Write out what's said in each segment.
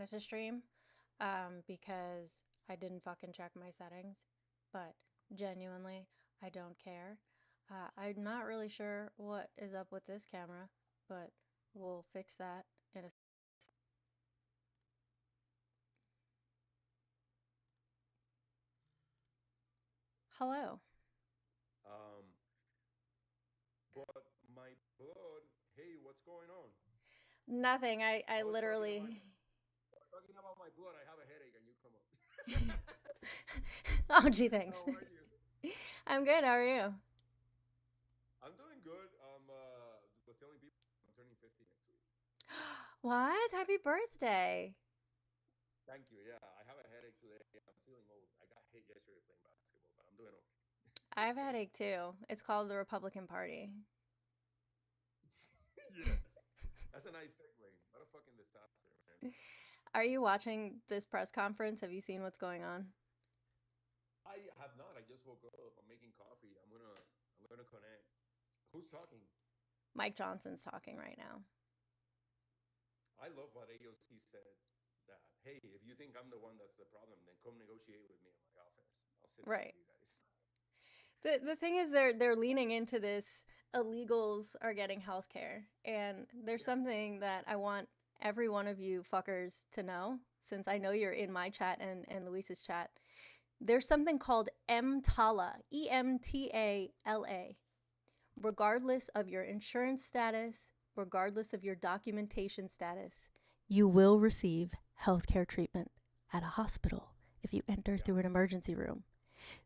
wanted to stream because I didn't fucking check my settings, but genuinely, I don't care. I'm not really sure what is up with this camera, but we'll fix that in a. Hello. Um, but my blood, hey, what's going on? Nothing. I I was talking about literally. my blood. I have a headache, and you come up. Oh, gee, thanks. How are you? I'm good. How are you? I'm doing good. Was telling people I'm turning 50 next week. What? Happy birthday. Thank you. Yeah, I have a headache today. I'm feeling old. I got hit yesterday playing basketball, but I'm doing I have a headache too. It's called the Republican Party. okay. Yes, that's a nice segue. What a fucking disaster, man. Are you watching this press conference? Have you seen what's going on? I have not. I just woke up. I'm making coffee. I'm gonna connect. Who's talking? Mike Johnson's talking right now. I love what AOC said that, hey, if you think I'm the one that's the problem, then come negotiate with me in my office. I'll sit down Right. with you guys. The thing is they're leaning into this illegals are getting health care. And there's Yeah. something that I want every one of you fuckers to know, since I know you're in my chat and Luis's chat. There's something called EMTALA, EMTALA. Regardless of your insurance status, regardless of your documentation status, you will receive healthcare treatment at a hospital if you enter Yeah. through an emergency room.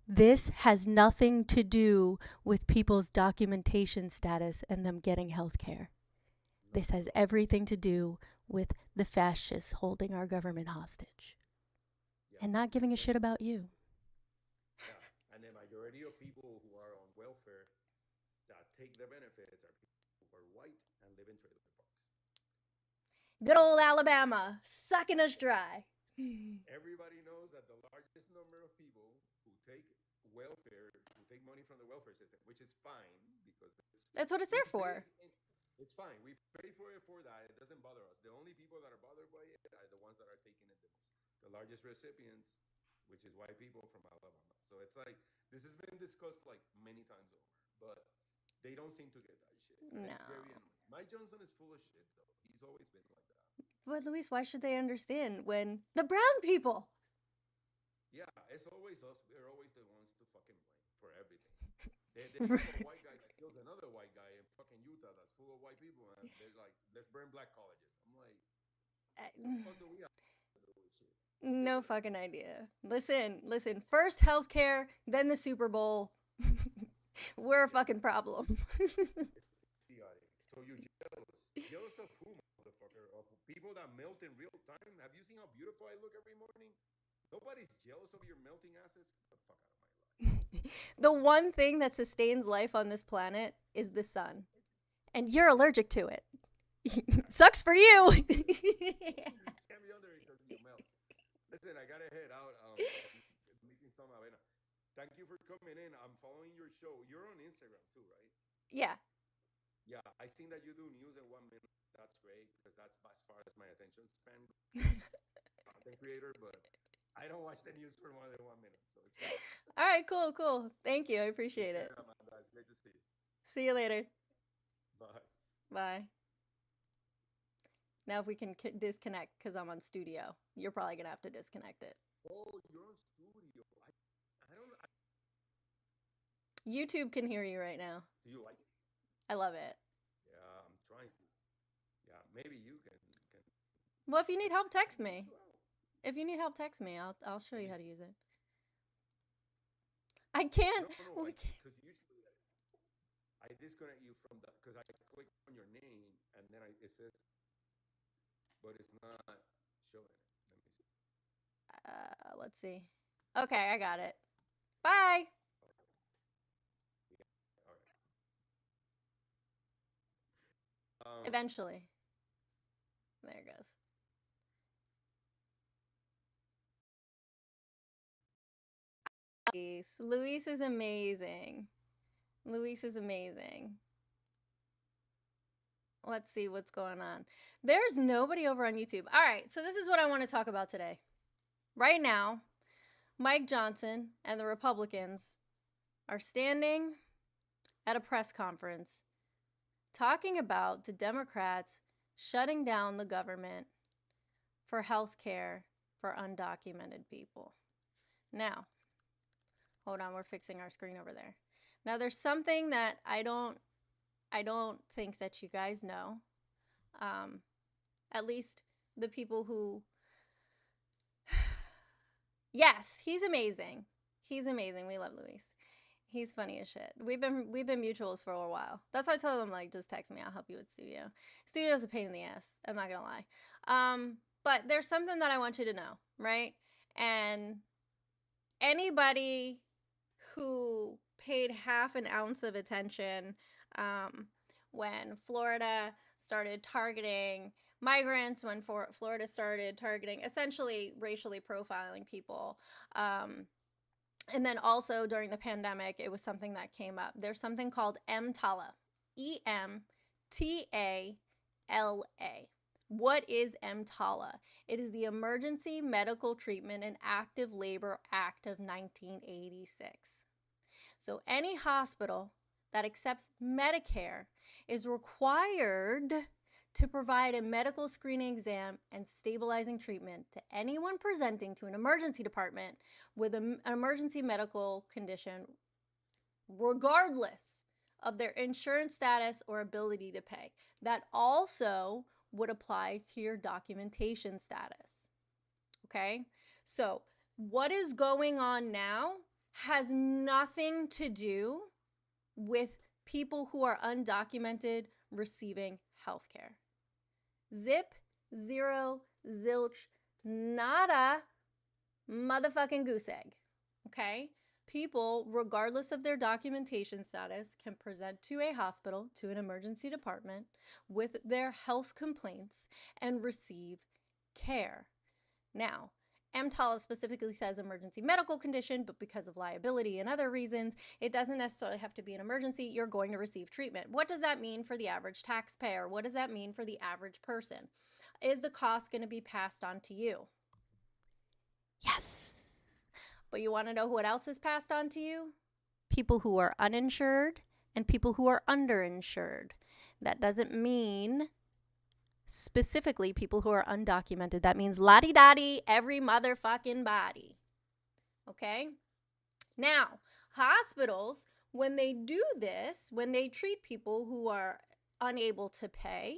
This has nothing to do with people's documentation status and them getting healthcare. Not This at has all. everything to do with the fascists holding our government hostage Yeah. and not giving a shit about you. Yeah. And the majority of people who are on welfare that take the benefits are people who are white and live in trailer parks. Good That's old it. Alabama sucking us dry. Everybody knows that the largest number of people who take welfare, who take money from the welfare system, which is fine because That's what it's we there pay. for. It's fine. We pay for it for that. It doesn't bother us. The only people that are bothered by it are the ones that are taking it the most. The largest recipients, which is white people from Alabama. So it's like this has been discussed like many times over, but they don't seem to get that shit, and it's very No. annoying. Mike Johnson is full of shit, though. He's always been like that. But Luis, why should they understand when the brown people? Yeah, it's always us. We're always the ones to fucking blame for everything. They have a white guy that kills another white guy in fucking Utah that's full of white people, and they're like, let's burn black colleges. I'm like, the fuck do we have to do with shit? No fucking idea. Listen. First healthcare, then the Super Bowl. We're a Yeah, fucking problem. it's idiotic. So you jealous? Jealous of who, motherfucker? Of people that melt in real time? Have you seen how beautiful I look every morning? Nobody's jealous of your melting asses. Get the fuck out of my life. The one thing that sustains life on this planet is the sun. And you're allergic to it. Sucks for you. You can't be under it because you melt. Listen, I gotta head out. Making some avena. Thank you for coming in. I'm following your show. You're on Instagram too, right? Yeah. Yeah, I seen that you do news in 1 minute. That's great because that's as far as my attention span content creator. But I don't watch the news for more than 1 minute, so it's great. All right, cool. Thank you. I Take appreciate care, it. Amanda. It's great to see you. See you later. Bye. Bye. Now, if we can disconnect because I'm on studio, you're probably going to have to disconnect it. Oh, you're on studio. I don't know. YouTube can hear you right now. Do you like it? I love it. Yeah, I'm trying to. Yeah, maybe you can Well, if you need help, text help me me. too out. If you need help, text me. I'll show Let you me how to see. use it. I can't. No. We can't. Because usually I disconnect you from that because I click on your name and then it says, but it's not showing it. Let me see. Let's see. Okay, I got it. Bye. Okay. Yeah. All right. Eventually. There it goes. Luis is amazing. Luis is amazing. Let's see what's going on. There's nobody over on YouTube. All right, so this is what I want to talk about today. Right now, Mike Johnson and the Republicans are standing at a press conference talking about the Democrats shutting down the government for health care for undocumented people. Now, hold on, we're fixing our screen over there. Now, there's something that I don't think that you guys know. At least the people who. Yes, he's amazing. He's amazing. We love Luis. He's funny as shit. We've been mutuals for a while. That's why I told him, like, just text me. I'll help you with studio. Studio's a pain in the ass. I'm not gonna lie. But there's something that I want you to know, right? And anybody who paid half an ounce of attention when Florida started targeting migrants, when Florida started targeting, essentially racially profiling people, and then also during the pandemic, it was something that came up. There's something called EMTALA. EMTALA. What is EMTALA? It is the Emergency Medical Treatment and Active Labor Act of 1986. So any hospital that accepts Medicare is required to provide a medical screening exam and stabilizing treatment to anyone presenting to an emergency department with an emergency medical condition, regardless of their insurance status or ability to pay. That also would apply to your documentation status. Okay? So, what is going on now has nothing to do with people who are undocumented receiving health care. Zip, zero, zilch, nada, motherfucking goose egg. Okay? People, regardless of their documentation status, can present to a hospital, to an emergency department, with their health complaints and receive care. Now, EMTALA specifically says emergency medical condition, but because of liability and other reasons, it doesn't necessarily have to be an emergency. You're going to receive treatment. What does that mean for the average taxpayer? What does that mean for the average person? Is the cost going to be passed on to you? Yes. But you want to know what else is passed on to you? People who are uninsured and people who are underinsured. That doesn't mean specifically people who are undocumented. That means la-di-da-di, every motherfucking body. Okay? Now, hospitals, when they do this, when they treat people who are unable to pay,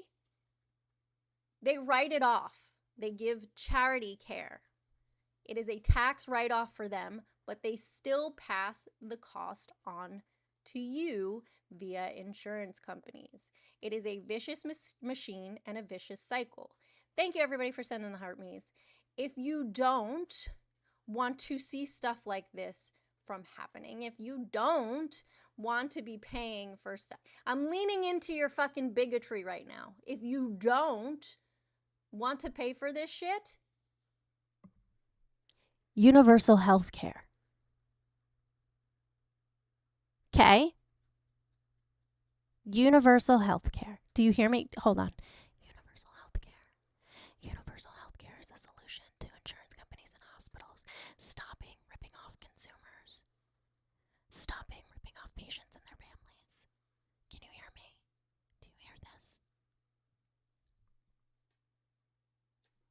they write it off. They give charity care. It is a tax write-off for them, but they still pass the cost on to you via insurance companies. It is a vicious machine and a vicious cycle. Thank you, everybody, for sending the heart me's. If you don't want to see stuff like this from happening, if you don't want to be paying for stuff, I'm leaning into your fucking bigotry right now. If you don't want to pay for this shit, universal health care. Okay? Universal health care. Do you hear me? Hold on. Universal health care. Universal health care is a solution to insurance companies and hospitals stopping ripping off consumers, stopping ripping off patients and their families. Can you hear me? Do you hear this?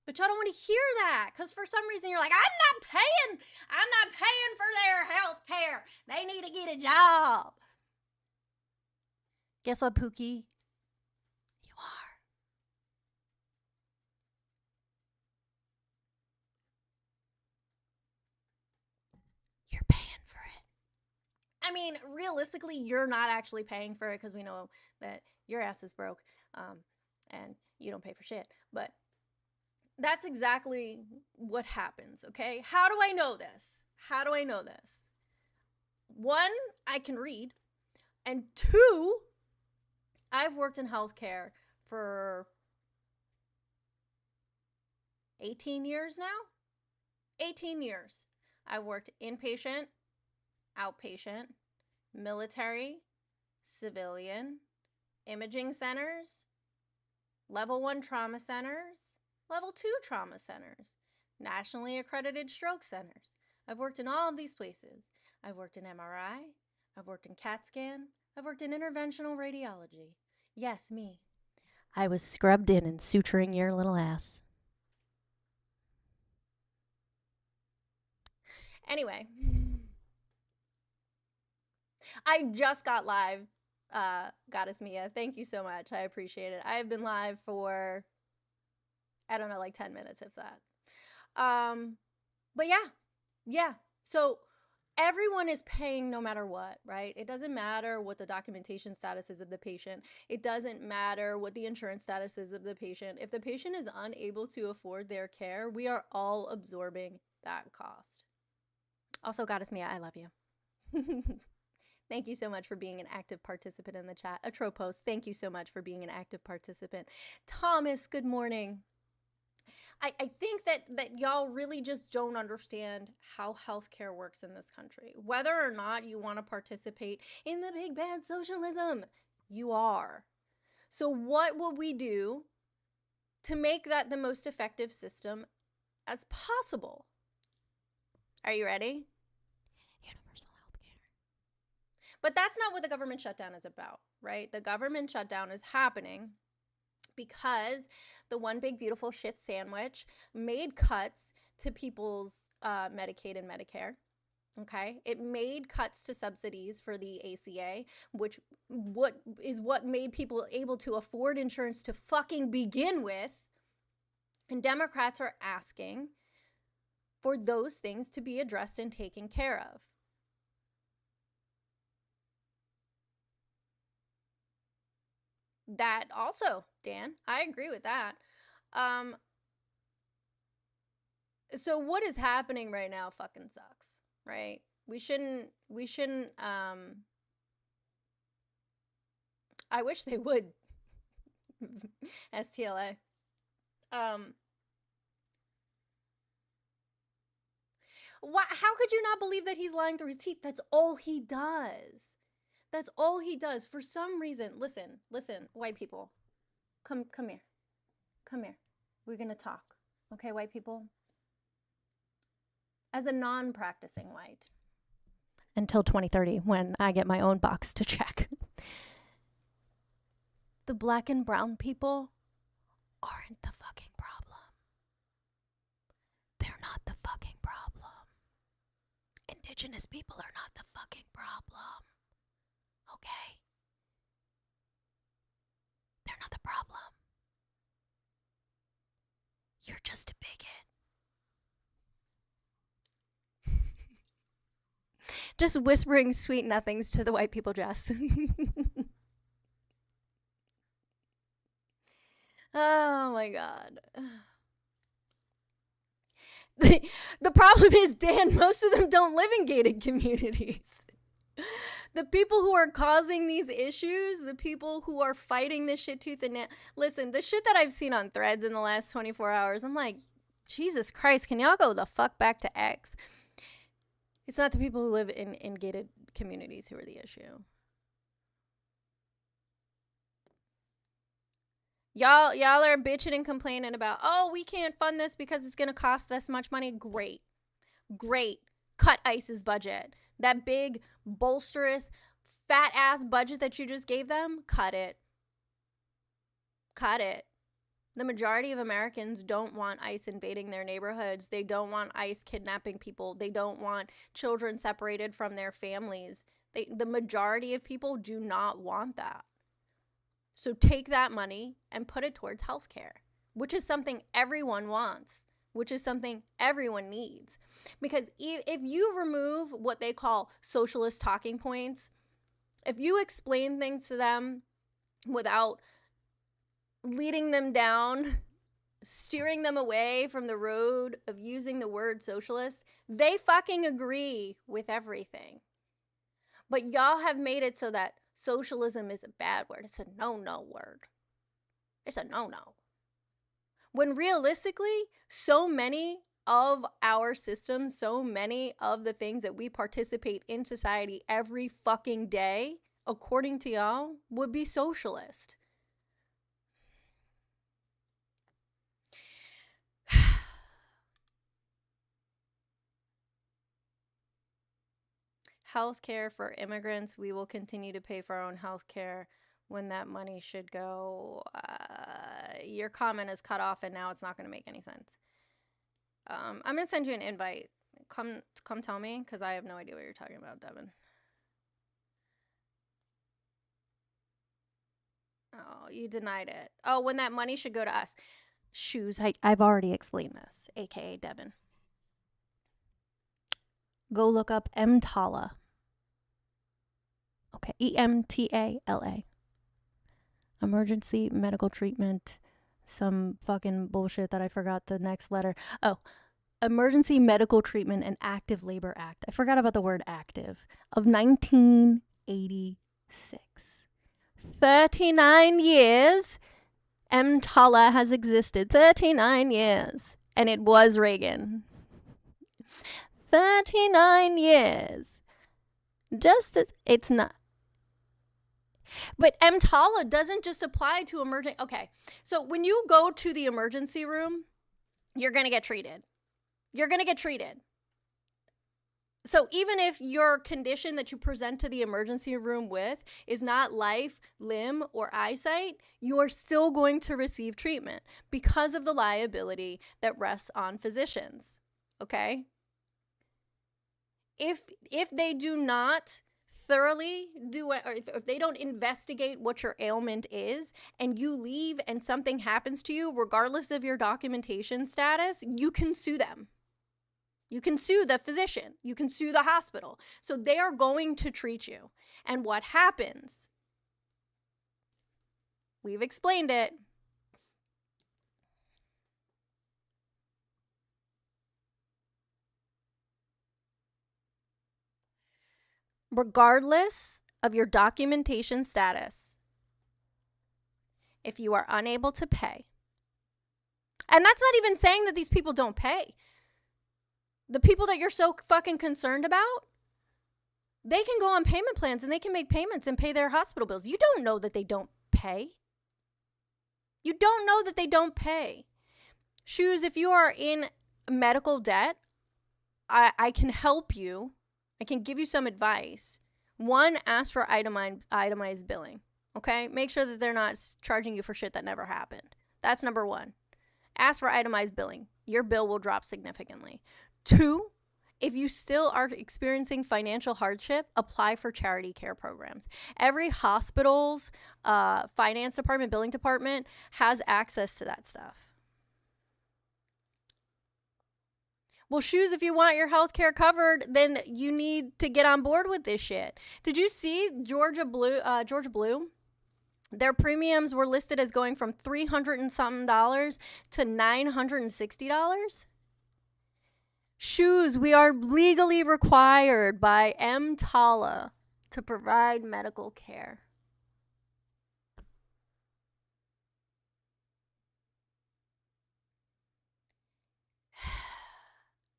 But y'all don't want to hear that because for some reason you're like, I'm not paying for their health care. They need to get a job. Guess what, Pookie? You are. You're paying for it. I mean, realistically, you're not actually paying for it because we know that your ass is broke and you don't pay for shit. But that's exactly what happens, okay? How do I know this? How do I know this? One, I can read. And two, I've worked in healthcare for 18 years now. 18 years. I worked inpatient, outpatient, military, civilian, imaging centers, Level 1 trauma centers, Level 2 trauma centers, nationally accredited stroke centers. I've worked in all of these places. I've worked in MRI, I've worked in CAT scan, I've worked in interventional radiology. Yes, me. I was scrubbed in and suturing your little ass. Anyway, I just got live. Goddess Mia, thank you so much. I appreciate it. I've been live for, I don't know, like 10 minutes, if that. But yeah. So everyone is paying no matter what, right? It doesn't matter what the documentation status is of the patient. It doesn't matter what the insurance status is of the patient. If the patient is unable to afford their care, we are all absorbing that cost. Also, Goddess Mia, I love you. Thank you so much for being an active participant in the chat. Atropos, thank you so much for being an active participant. Thomas, good morning. I think that y'all really just don't understand how healthcare works in this country. Whether or not you want to participate in the big bad socialism, you are. So what will we do to make that the most effective system as possible? Are you ready? Universal healthcare. But that's not what the government shutdown is about, right? The government shutdown is happening because the one big beautiful shit sandwich made cuts to people's Medicaid and Medicare. Okay, it made cuts to subsidies for the ACA, which what made people able to afford insurance to fucking begin with. And Democrats are asking for those things to be addressed and taken care of. That also, Dan, I agree with that. So what is happening right now fucking sucks, right? We shouldn't I wish they would. STLA. How could you not believe that he's lying through his teeth? That's all he does. That's all he does. For some reason, listen, white people. Come here. Come here. We're going to talk. Okay, white people? As a non-practicing white. Until 2030, when I get my own box to check. The black and brown people aren't the fucking problem. They're not the fucking problem. Indigenous people are not the fucking problem. Okay? They're not the problem. You're just a bigot. Just whispering sweet nothings to the white people, Jess. Oh my god. The problem is, Dan, most of them don't live in gated communities. The people who are causing these issues, the people who are fighting this shit tooth and nail. Listen, the shit that I've seen on Threads in the last 24 hours, I'm like, Jesus Christ, can y'all go the fuck back to X? It's not the people who live in gated communities who are the issue. Y'all are bitching and complaining about, oh, we can't fund this because it's going to cost this much money. Great. Cut ICE's budget. That big, bolsterous, fat-ass budget that you just gave them, cut it. The majority of Americans don't want ICE invading their neighborhoods. They don't want ICE kidnapping people. They don't want children separated from their families. The majority of people do not want that. So take that money and put it towards healthcare, which is something everyone wants, which is something everyone needs. Because if you remove what they call socialist talking points, if you explain things to them without leading them down, steering them away from the road of using the word socialist, they fucking agree with everything. But y'all have made it so that socialism is a bad word. It's a no-no word. It's a no-no. When realistically, so many of our systems, so many of the things that we participate in society every fucking day, according to y'all, would be socialist. health care for immigrants. We will continue to pay for our own health care when that money should go. Your comment is cut off and now it's not going to make any sense. I'm going to send you an invite. Come tell me, because I have no idea what you're talking about, Devin. Oh, you denied it. Oh, when that money should go to us. Shoes. I've already explained this, aka Devin. Go look up EMTALA. Okay, EMTALA. Emergency medical treatment. Some fucking bullshit that I forgot the next letter. Oh, Emergency Medical Treatment and Active Labor Act. I forgot about the word active. Of 1986. 39 years. EMTALA has existed. 39 years. And it was Reagan. 39 years. Just as it's not. But EMTALA doesn't just apply to emerging. Okay, so when you go to the emergency room, you're going to get treated. You're going to get treated. So even if your condition that you present to the emergency room with is not life, limb, or eyesight, you are still going to receive treatment because of the liability that rests on physicians. Okay? If they do not thoroughly do it, or if they don't investigate what your ailment is and you leave and something happens to you, regardless of your documentation status, you can sue them. You can sue the physician. You can sue the hospital. So they are going to treat you. And what happens? We've explained it. Regardless of your documentation status, if you are unable to pay, and that's not even saying that these people don't pay. The people that you're so fucking concerned about, they can go on payment plans and they can make payments and pay their hospital bills. You don't know that they don't pay. You don't know that they don't pay. Shoes, if you are in medical debt, I can help you. I can give you some advice. One, ask for itemized billing. Okay? Make sure that they're not charging you for shit that never happened. That's number one. Ask for itemized billing. Your bill will drop significantly. Two, if you still are experiencing financial hardship, apply for charity care programs. Every hospital's finance department, billing department has access to that stuff. Well, shoes, if you want your health care covered, then you need to get on board with this shit. Did you see Georgia Blue? Their premiums were listed as going from $300 and something to $960. Shoes, we are legally required by EMTALA to provide medical care.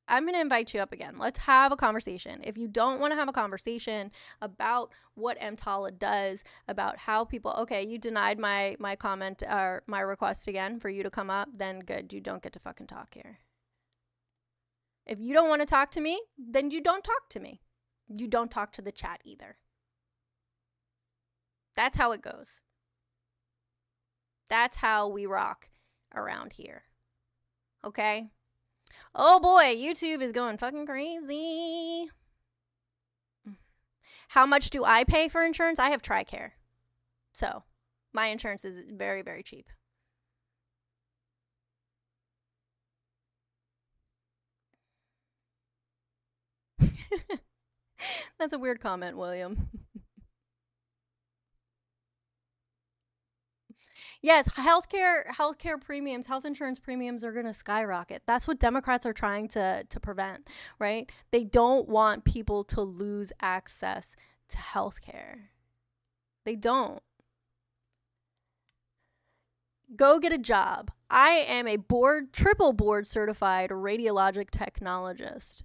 I'm going to invite you up again. Let's have a conversation. If you don't want to have a conversation about what EMTALA does, about how people, okay, you denied my comment or my request again for you to come up, then good. You don't get to fucking talk here. If you don't want to talk to me, then you don't talk to me. You don't talk to the chat either. That's how it goes. That's how we rock around here. Okay? Oh boy, YouTube is going fucking crazy. How much do I pay for insurance? I have TRICARE. So, my insurance is very, very cheap. That's a weird comment, William. Yes, healthcare premiums, health insurance premiums are going to skyrocket. That's what Democrats are trying to prevent, right? They don't want people to lose access to healthcare. They don't. Go get a job. I am a triple board certified radiologic technologist.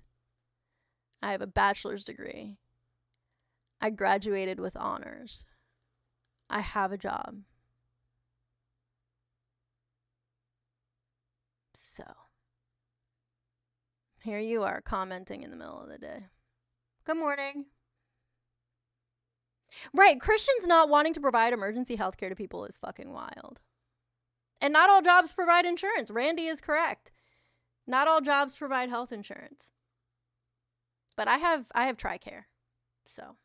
I have a bachelor's degree. I graduated with honors. I have a job. So, here you are commenting in the middle of the day. Good morning. Right. Christians not wanting to provide emergency health care to people is fucking wild. And not all jobs provide insurance. Randy is correct. Not all jobs provide health insurance. But I have TRICARE. So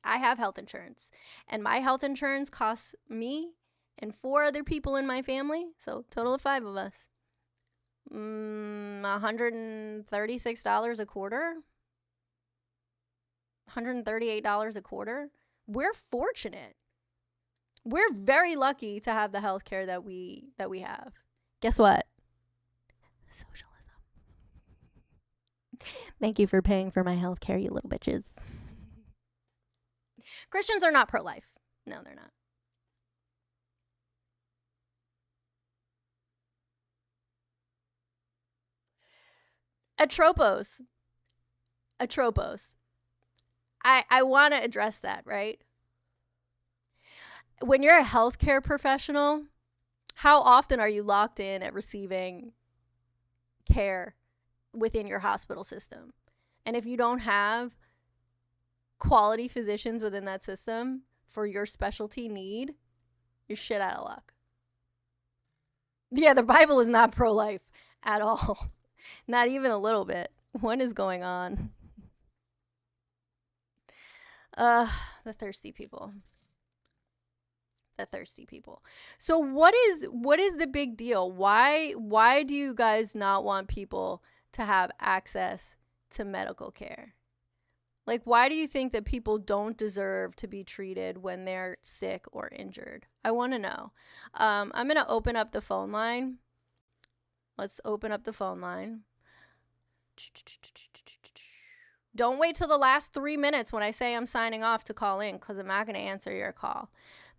I have health insurance. And my health insurance costs me and 4 other people in my family, so total of 5 of us, $136 a quarter. $138 a quarter. We're fortunate. We're very lucky to have the health care that we have. Guess what? Socialism. Thank you for paying for my health care, you little bitches. Christians are not pro-life. No, they're not. Atropos. I want to address that, right? When you're a healthcare professional, how often are you locked in at receiving care within your hospital system? And if you don't have quality physicians within that system for your specialty need, you're shit out of luck. Yeah, the Bible is not pro-life at all. Not even a little bit. What is going on? The thirsty people. The thirsty people. So what is the big deal? Why do you guys not want people to have access to medical care? Like, why do you think that people don't deserve to be treated when they're sick or injured? I want to know. I'm going to open up the phone line. Let's open up the phone line. Don't wait till the last 3 minutes when I say I'm signing off to call in, because I'm not going to answer your call.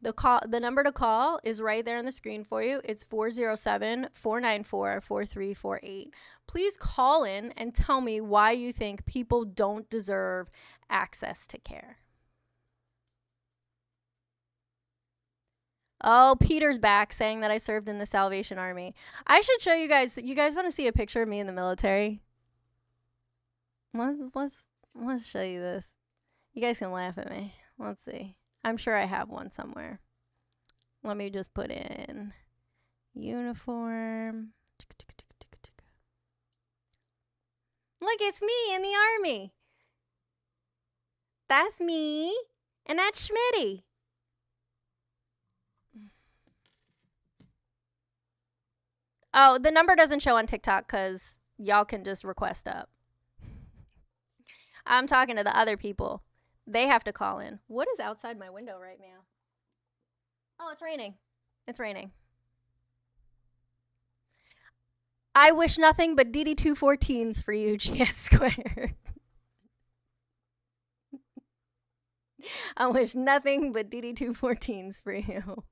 The number to call is right there on the screen for you. It's 407-494-4348. Please call in and tell me why you think people don't deserve access to care. Oh, Peter's back saying that I served in the Salvation Army. I should show you guys. You guys want to see a picture of me in the military? Let's show you this. You guys can laugh at me. Let's see. I'm sure I have one somewhere. Let me just put in uniform. Look, it's me in the Army. That's me. And that's Schmitty. Oh, the number doesn't show on TikTok because y'all can just request up. I'm talking to the other people. They have to call in. What is outside my window right now? Oh, it's raining. It's raining. I wish nothing but DD214s for you, GS Square. I wish nothing but DD214s for you.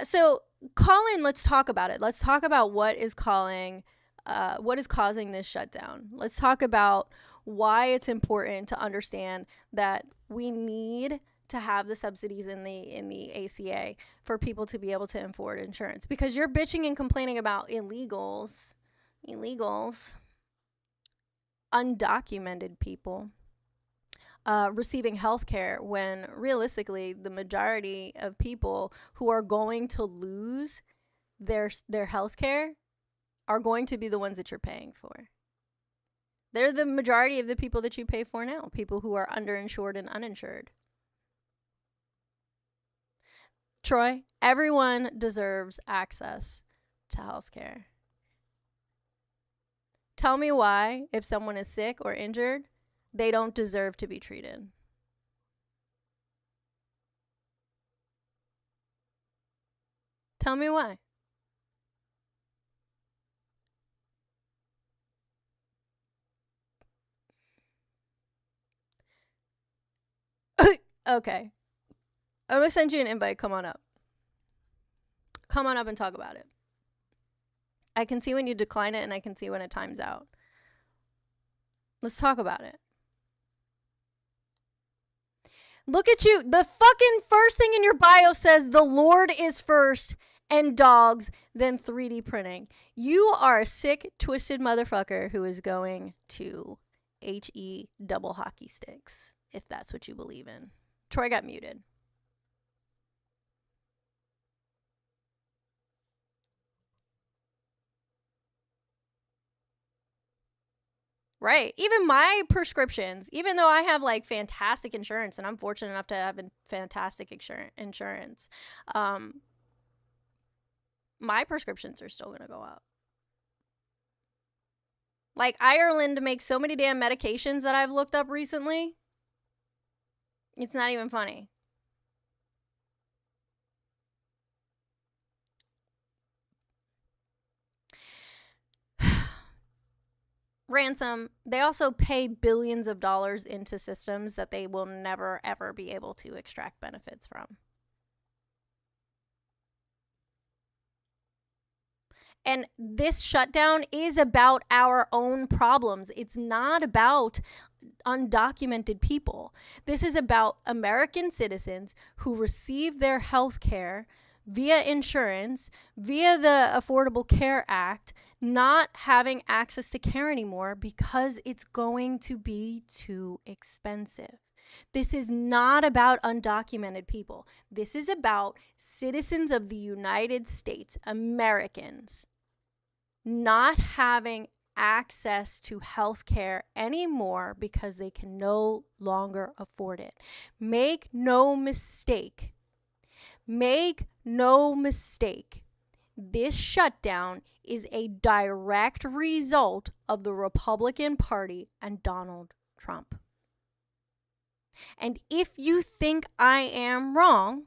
So call in. Let's talk about it. Let's talk about what is causing this shutdown. Let's talk about why it's important to understand that we need to have the subsidies in the ACA for people to be able to afford insurance. Because you're bitching and complaining about illegals, undocumented people receiving health care, when realistically the majority of people who are going to lose their health care are going to be the ones that you're paying for. They're the majority of the people that you pay for now, people who are underinsured and uninsured. Troy, everyone deserves access to health care. Tell me why, if someone is sick or injured, they don't deserve to be treated. Tell me why. Okay. I'm going to send you an invite. Come on up. Come on up and talk about it. I can see when you decline it, and I can see when it times out. Let's talk about it. Look at you. The fucking first thing in your bio says the Lord is first and dogs, then 3D printing. You are a sick, twisted motherfucker who is going to HE double hockey sticks, if that's what you believe in. Troy got muted. Right. Even my prescriptions, even though I have like fantastic insurance and I'm fortunate enough to have fantastic insurance, um, my prescriptions are still going to go up. Like Ireland makes so many damn medications that I've looked up recently. It's not even funny. Ransom, they also pay billions of dollars into systems that they will never ever be able to extract benefits from. And this shutdown is about our own problems. It's not about undocumented people. This is about American citizens who receive their health care via insurance, via the Affordable Care Act, not having access to care anymore because it's going to be too expensive. This is not about undocumented people. This is about citizens of the United States, Americans, not having access to health care anymore because they can no longer afford it. Make no mistake. Make no mistake. This shutdown is a direct result of the Republican Party and Donald Trump. And if you think I am wrong,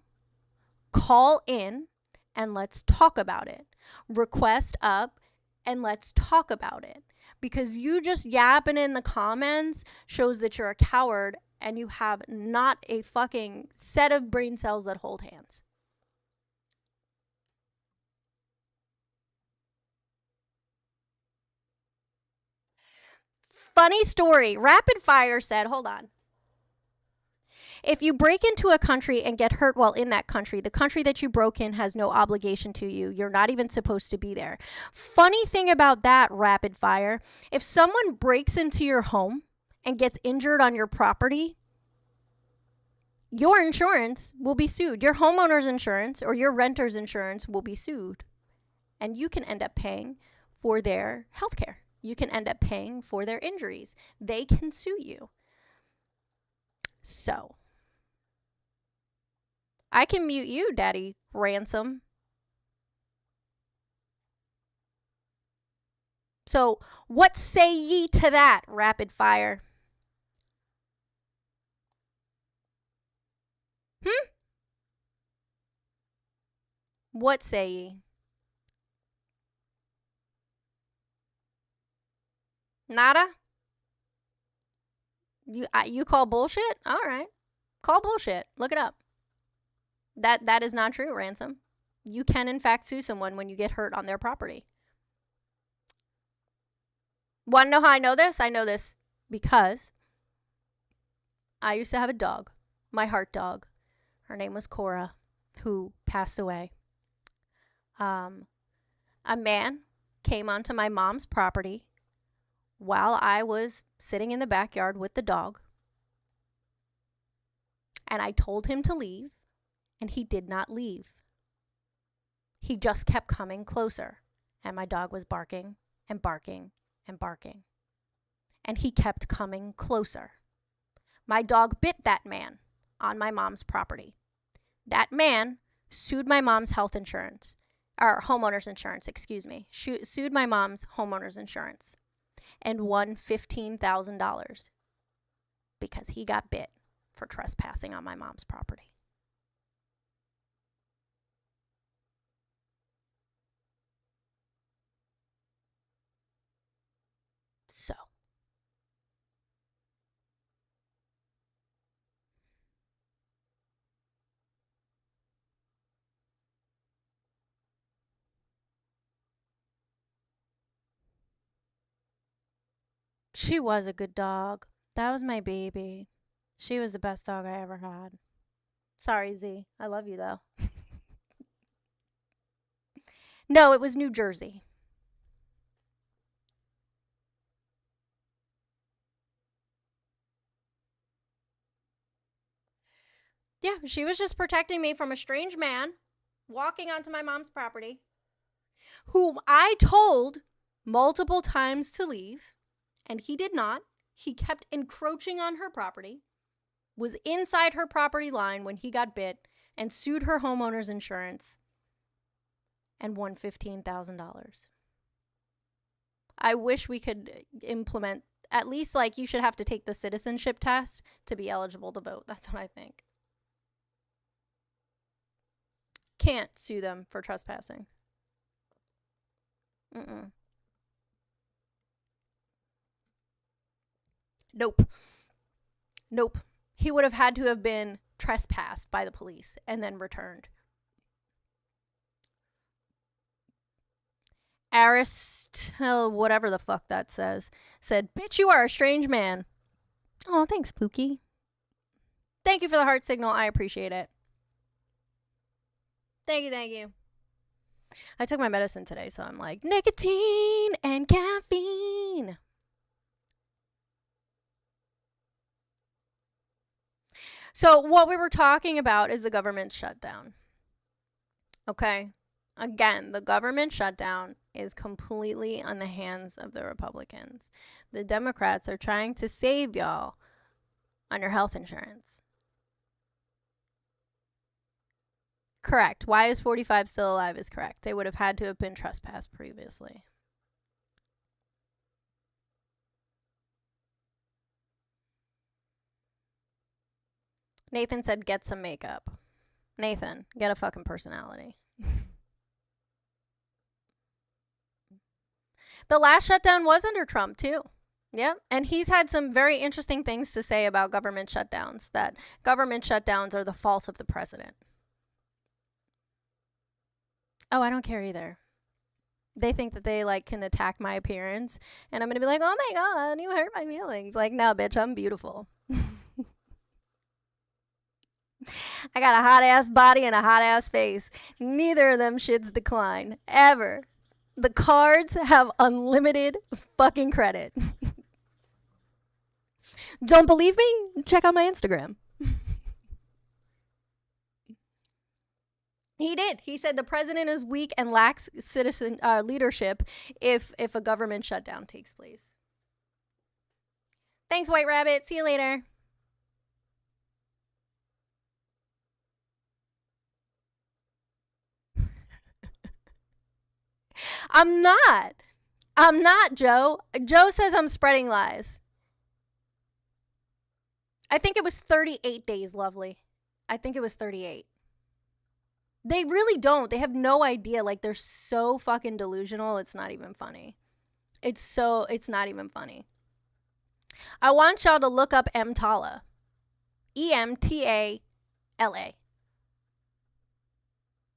call in and let's talk about it. Request up and let's talk about it. Because you just yapping in the comments shows that you're a coward and you have not a fucking set of brain cells that hold hands. Funny story. Rapid Fire said, hold on. If you break into a country and get hurt while in that country, the country that you broke in has no obligation to you. You're not even supposed to be there. Funny thing about that, Rapid Fire, if someone breaks into your home and gets injured on your property, your insurance will be sued. Your homeowner's insurance or your renter's insurance will be sued. And you can end up paying for their health care. You can end up paying for their injuries. They can sue you. So, I can mute you, Daddy Ransom. So, what say ye to that, Rapid Fire? What say ye? Nada? You call bullshit? All right. Call bullshit. Look it up. That is not true, Ransom. You can in fact sue someone when you get hurt on their property. Want to know how I know this? I know this because I used to have a dog, my heart dog. Her name was Cora, who passed away. A man came onto my mom's property while I was sitting in the backyard with the dog. And I told him to leave, and he did not leave. He just kept coming closer, and my dog was barking and barking and barking. And he kept coming closer. My dog bit that man on my mom's property. That man sued my mom's health insurance, or homeowner's insurance, excuse me, sued my mom's homeowner's insurance and won $15,000 because he got bit for trespassing on my mom's property. So, she was a good dog. That was my baby. She was the best dog I ever had. Sorry, Z. I love you, though. No, it was New Jersey. She was just protecting me from a strange man walking onto my mom's property, whom I told multiple times to leave, and he did not. He kept encroaching on her property, was inside her property line when he got bit, and sued her homeowner's insurance and won $15,000. I wish we could implement, at least, like, you should have to take the citizenship test to be eligible to vote. That's what I think. Can't sue them for trespassing. Mm-mm. Nope. Nope. He would have had to have been trespassed by the police and then returned. Aristel, whatever the fuck that says, said, "Bitch, you are a strange man." Oh, thanks, Pookie. Thank you for the heart signal. I appreciate it. Thank you, thank you. I took my medicine today, so I'm like, nicotine and caffeine. So what we were talking about is the government shutdown. Okay? Again, the government shutdown is completely on the hands of the Republicans. The Democrats are trying to save y'all on your health insurance. Correct. Why is 45 still alive is correct. They would have had to have been trespassed previously. Nathan said, get some makeup. Nathan, get a fucking personality. The last shutdown was under Trump, too. Yep. And he's had some very interesting things to say about government shutdowns, that government shutdowns are the fault of the president. Oh, I don't care either. They think that they, like, can attack my appearance, and I'm going to be like, oh my God, you hurt my feelings. Like, no, bitch, I'm beautiful. I got a hot ass body and a hot ass face. Neither of them shits decline. Ever. The cards have unlimited fucking credit. Don't believe me? Check out my Instagram. He did. He said the president is weak and lacks citizen leadership if a government shutdown takes place. Thanks, White Rabbit. See you later. I'm not, Joe. Joe says I'm spreading lies. I think it was 38 days, lovely. I think it was 38. They really don't. They have no idea. Like, they're so fucking delusional. It's not even funny. It's not even funny. I want y'all to look up EMTALA. EMTALA.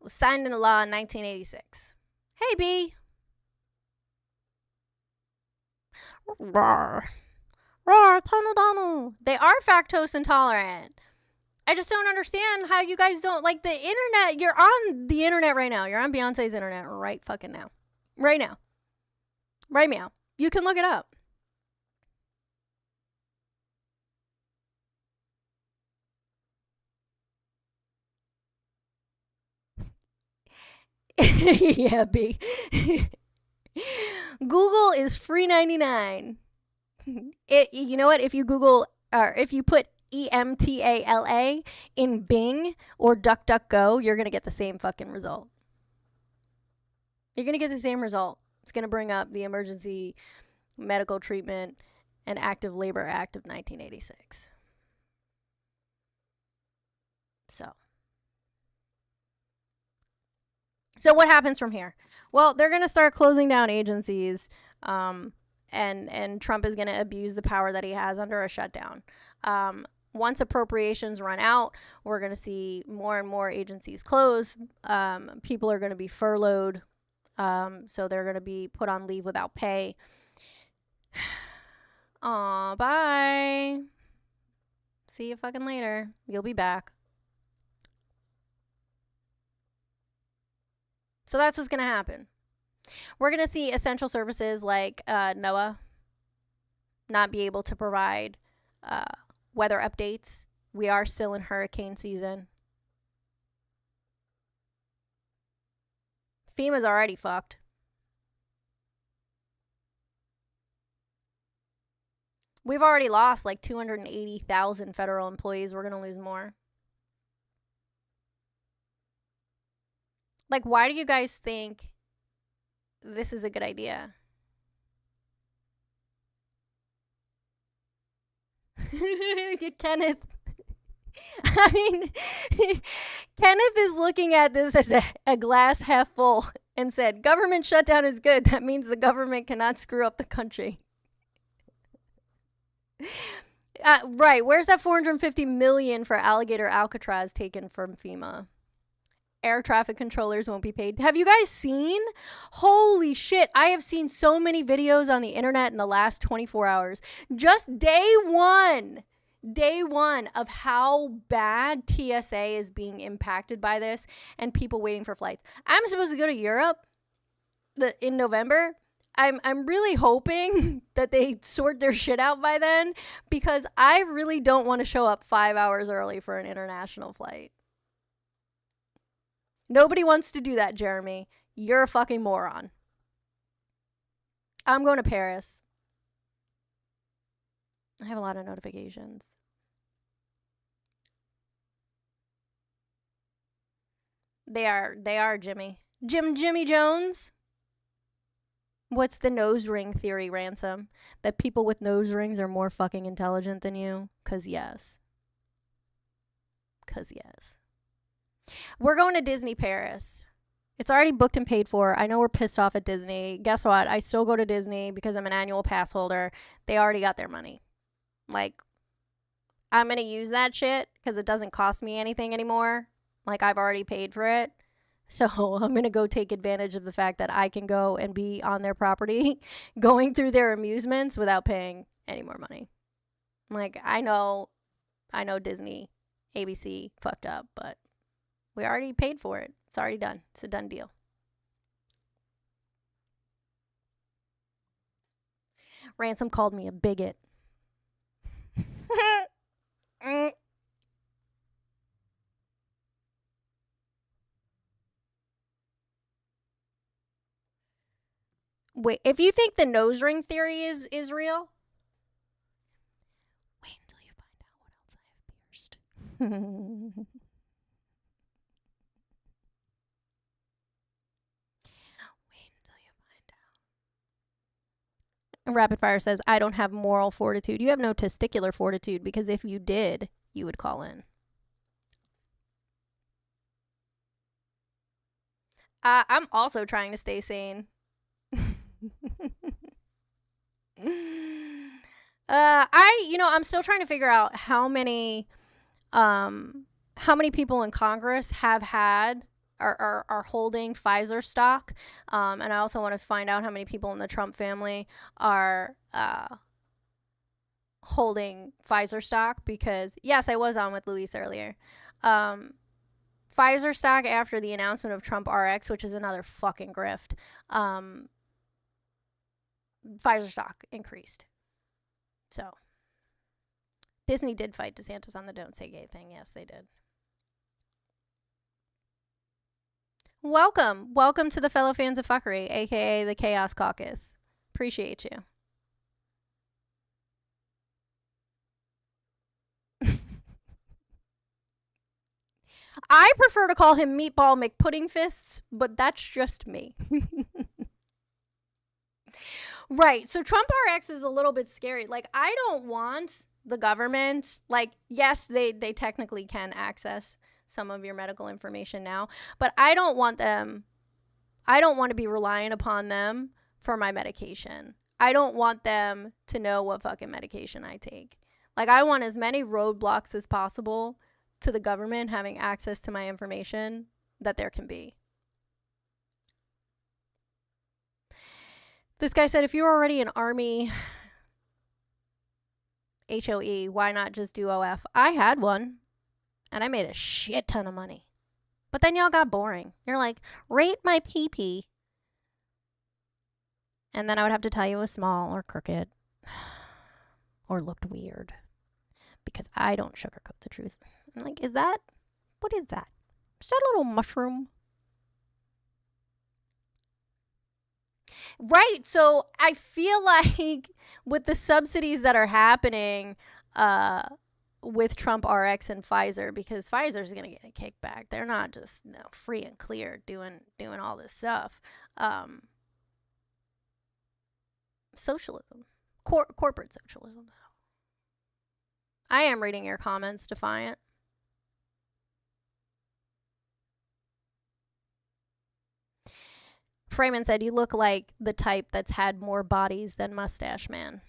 Was signed into law in 1986. Hey, B. Roar. Roar, tunnel. They are lactose intolerant. I just don't understand how you guys don't, like, the internet. You're on the internet right now. You're on Beyonce's internet right fucking now. Right now. Right now. You can look it up. Yeah, B. Google is free 99. You know what? If you Google, or if you put EMTALA in Bing or DuckDuckGo, you're going to get the same fucking result. You're going to get the same result. It's going to bring up the Emergency Medical Treatment and Active Labor Act of 1986. So what happens from here? Well, they're going to start closing down agencies, and Trump is going to abuse the power that he has under a shutdown. Once appropriations run out, we're going to see more and more agencies close. People are going to be furloughed, so they're going to be put on leave without pay. Aw, bye. See you fucking later. You'll be back. So that's what's going to happen. We're going to see essential services like NOAA not be able to provide weather updates. We are still in hurricane season. FEMA's already fucked. We've already lost like 280,000 federal employees. We're going to lose more. Like, why do you guys think this is a good idea? Kenneth. I mean, Kenneth is looking at this as a glass half full and said, government shutdown is good. That means the government cannot screw up the country. Right. Where's that 450 million for alligator Alcatraz taken from FEMA? Air traffic controllers won't be paid. Have you guys seen? Holy shit. I have seen so many videos on the internet in the last 24 hours. Just day one of how bad TSA is being impacted by this and people waiting for flights. I'm supposed to go to Europe in November. I'm really hoping that they sort their shit out by then, because I really don't want to show up 5 hours early for an international flight. Nobody wants to do that, Jeremy. You're a fucking moron. I'm going to Paris. I have a lot of notifications. They are, Jimmy. Jimmy Jones? What's the nose ring theory, Ransom? That people with nose rings are more fucking intelligent than you? 'Cause yes. We're going to Disney Paris. It's already booked and paid for. I know we're pissed off at Disney. Guess what? I still go to Disney because I'm an annual pass holder. They already got their money. Like, I'm going to use that shit because it doesn't cost me anything anymore. Like, I've already paid for it. So I'm going to go take advantage of the fact that I can go and be on their property going through their amusements without paying any more money. Like, I know Disney, ABC fucked up, but we already paid for it. It's already done. It's a done deal. Ransom called me a bigot. Wait, if you think the nose ring theory is real, wait until you find out what else I have pierced. Wait until you find out. Rapid Fire says, I don't have moral fortitude. You have no testicular fortitude, because if you did, you would call in. I'm also trying to stay sane. I'm still trying to figure out how many people in Congress have had are holding Pfizer stock, and I also want to find out how many people in the Trump family are holding Pfizer stock, because yes, I was on with Luis earlier. Pfizer stock, after the announcement of Trump RX, which is another fucking grift, Pfizer stock increased. So Disney did fight DeSantis on the don't say gay thing. Yes, they did. Welcome to the fellow fans of fuckery, aka the Chaos Caucus. Appreciate you. I prefer to call him Meatball McPudding Fists, but that's just me. Right. So Trump RX is a little bit scary. Like, I don't want the government, like, yes, they technically can access some of your medical information now, but I don't want to be reliant upon them for my medication. I don't want them to know what fucking medication I take. Like, I want as many roadblocks as possible to the government having access to my information that there can be. This guy said, if you're already an Army HOE, why not just do OF? I had one, and I made a shit ton of money. But then y'all got boring. You're like, rate my pee-pee. And then I would have to tell you it was small or crooked or looked weird, because I don't sugarcoat the truth. I'm like, what is that? Is that a little mushroom? Right. So I feel like with the subsidies that are happening uh, with Trump RX and Pfizer, because Pfizer's going to get a kickback. They're not just free and clear doing all this stuff. Um, Socialism, corporate socialism. I am reading your comments, Defiant. Freeman said, "You look like the type that's had more bodies than Mustache Man."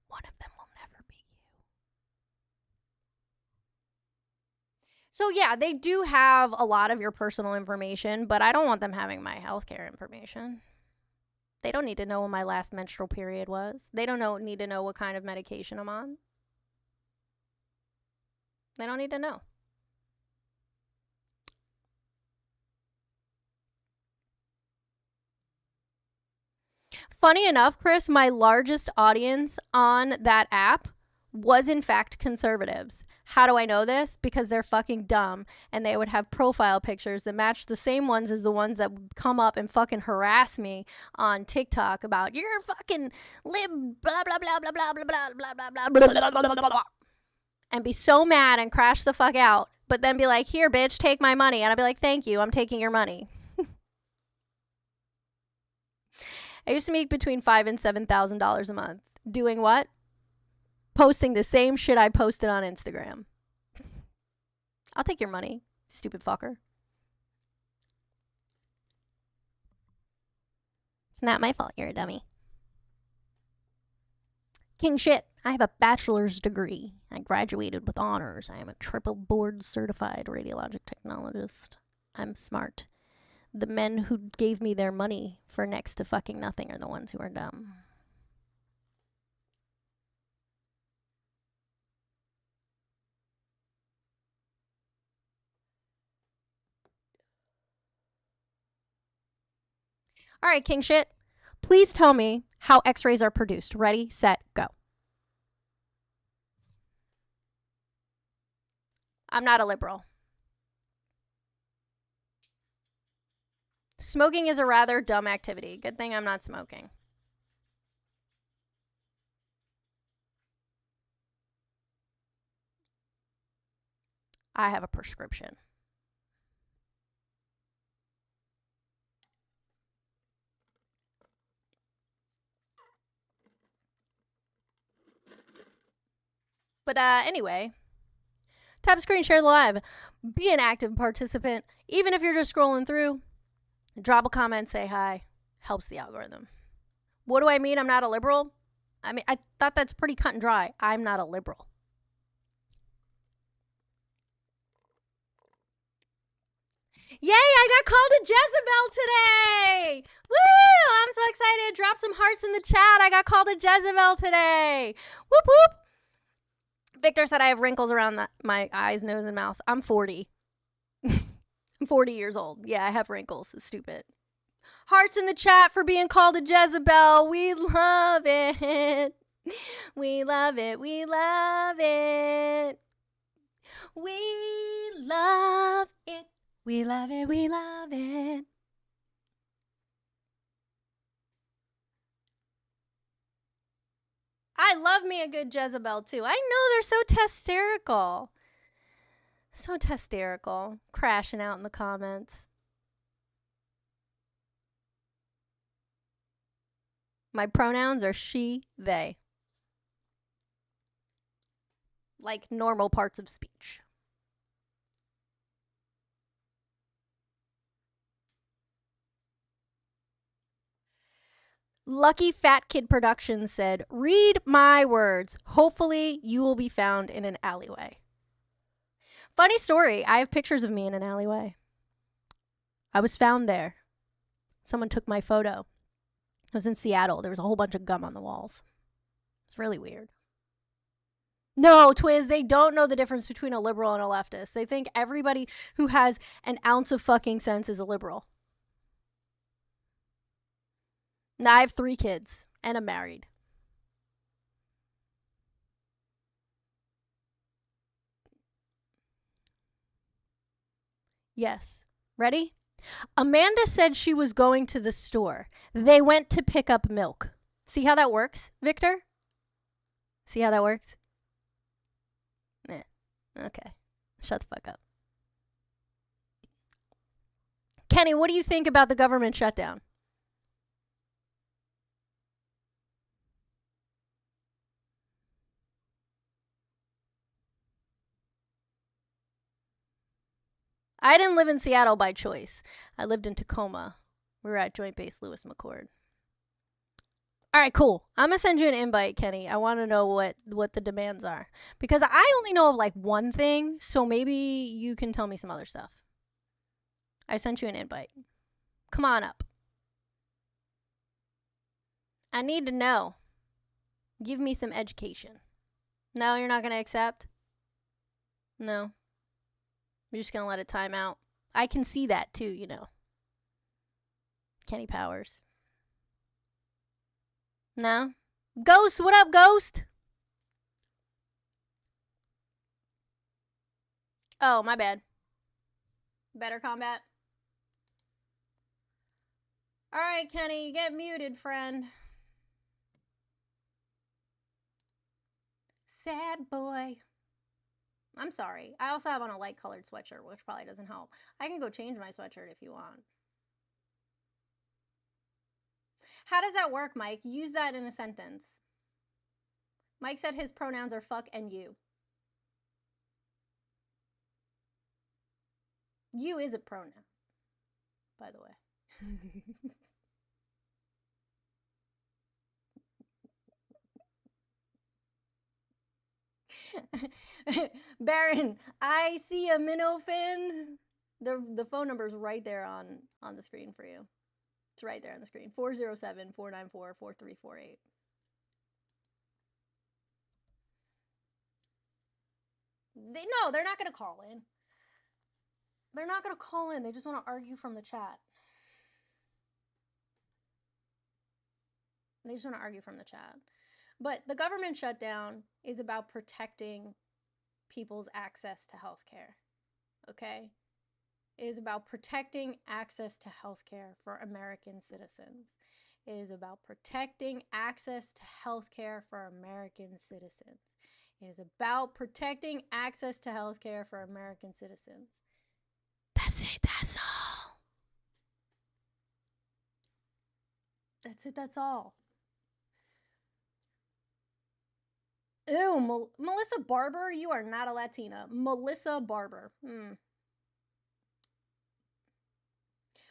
One of them will never be you. So, yeah, they do have a lot of your personal information, but I don't want them having my healthcare information. They don't need to know when my last menstrual period was. They don't need to know what kind of medication I'm on. They don't need to know. Funny enough, Chris, my largest audience on that app was in fact conservatives. How do I know this? Because they're fucking dumb and they would have profile pictures that match the same ones as the ones that would come up and fucking harass me on TikTok about you're fucking lib blah blah blah blah blah blah blah blah blah blah blah blah blah, and be so mad and crash the fuck out, but then be like, "Here, bitch, take my money." And I'd be like, "Thank you, I'm taking your money." I used to make between $5,000 and $7,000 a month. Doing what? Posting the same shit I posted on Instagram. I'll take your money, stupid fucker. It's not my fault you're a dummy. King shit. I have a bachelor's degree. I graduated with honors. I am a triple board certified radiologic technologist. I'm smart. The men who gave me their money for next to fucking nothing are the ones who are dumb. All right, king shit. Please tell me how x-rays are produced. Ready, set, go. I'm not a liberal. Smoking is a rather dumb activity. Good thing I'm not smoking. I have a prescription. But anyway, tap screen, share the live. Be an active participant. Even if you're just scrolling through, drop a comment, say hi. Helps the algorithm. What do I mean I'm not a liberal? I mean, I thought that's pretty cut and dry. I'm not a liberal. Yay, I got called a Jezebel today! Woo! I'm so excited. Drop some hearts in the chat. I got called a Jezebel today. Whoop whoop. Victor said I have wrinkles around my eyes, nose, and mouth. I'm 40. I'm 40 years old. Yeah, I have wrinkles. It's stupid. Hearts in the chat for being called a Jezebel. We love it. We love it. We love it. We love it. We love it. We love it. I love me a good Jezebel too. I know they're so hysterical. So hysterical. Crashing out in the comments. My pronouns are she, they. Like normal parts of speech. Lucky Fat Kid Productions said, "Read my words. Hopefully you will be found in an alleyway." Funny story. I have pictures of me in an alleyway. I was found there. Someone took my photo. I was in Seattle. There was a whole bunch of gum on the walls. It's really weird. No, Twiz, they don't know the difference between a liberal and a leftist. They think everybody who has an ounce of fucking sense is a liberal. Now I have 3 kids and I'm married. Yes, Ready? Amanda said she was going to the store. They went to pick up milk. See how that works, Victor? See how that works? Eh. Okay. Shut the fuck up. Kenny, what do you think about the government shutdown? I didn't live in Seattle by choice. I lived in Tacoma. We were at Joint Base Lewis McChord. All right, cool. I'm gonna send you an invite, Kenny. I want to know what the demands are because I only know of like one thing, so maybe you can tell me some other stuff. I sent you an invite. Come on up. I need to know. Give me some education. No, you're not gonna accept? No. You're just gonna let it time out. I can see that too, you know. Kenny Powers. No? Ghost, what up, Ghost? Oh, my bad. Better combat. Alright, Kenny, get muted, friend. Sad boy. I'm sorry. I also have on a light colored sweatshirt, which probably doesn't help. I can go change my sweatshirt if you want. How does that work, Mike? Use that in a sentence. Mike said his pronouns are fuck and you. You is a pronoun, by the way. Baron, I see a minnow fin. The phone number is right there on the screen for you. It's right there on the screen. 407-494-4348. They're not gonna call in. They're not gonna call in. They just want to argue from the chat. They just want to argue from the chat. But the government shutdown is about protecting people's access to healthcare. Okay? It is about protecting access to healthcare for American citizens. It is about protecting access to healthcare for American citizens. It is about protecting access to healthcare for American citizens. That's it. That's all. That's it. That's all. Ew, Melissa Barber? You are not a Latina. Melissa Barber.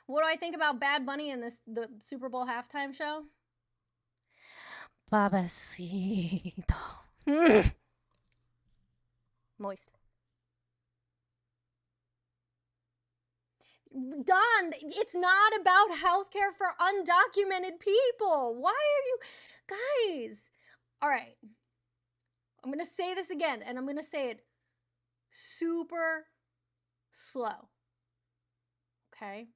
What do I think about Bad Bunny in the Super Bowl halftime show? Babacito. Moist. Don, it's not about healthcare for undocumented people. Why are you guys? All right. I'm going to say this again, and I'm going to say it super slow. Okay?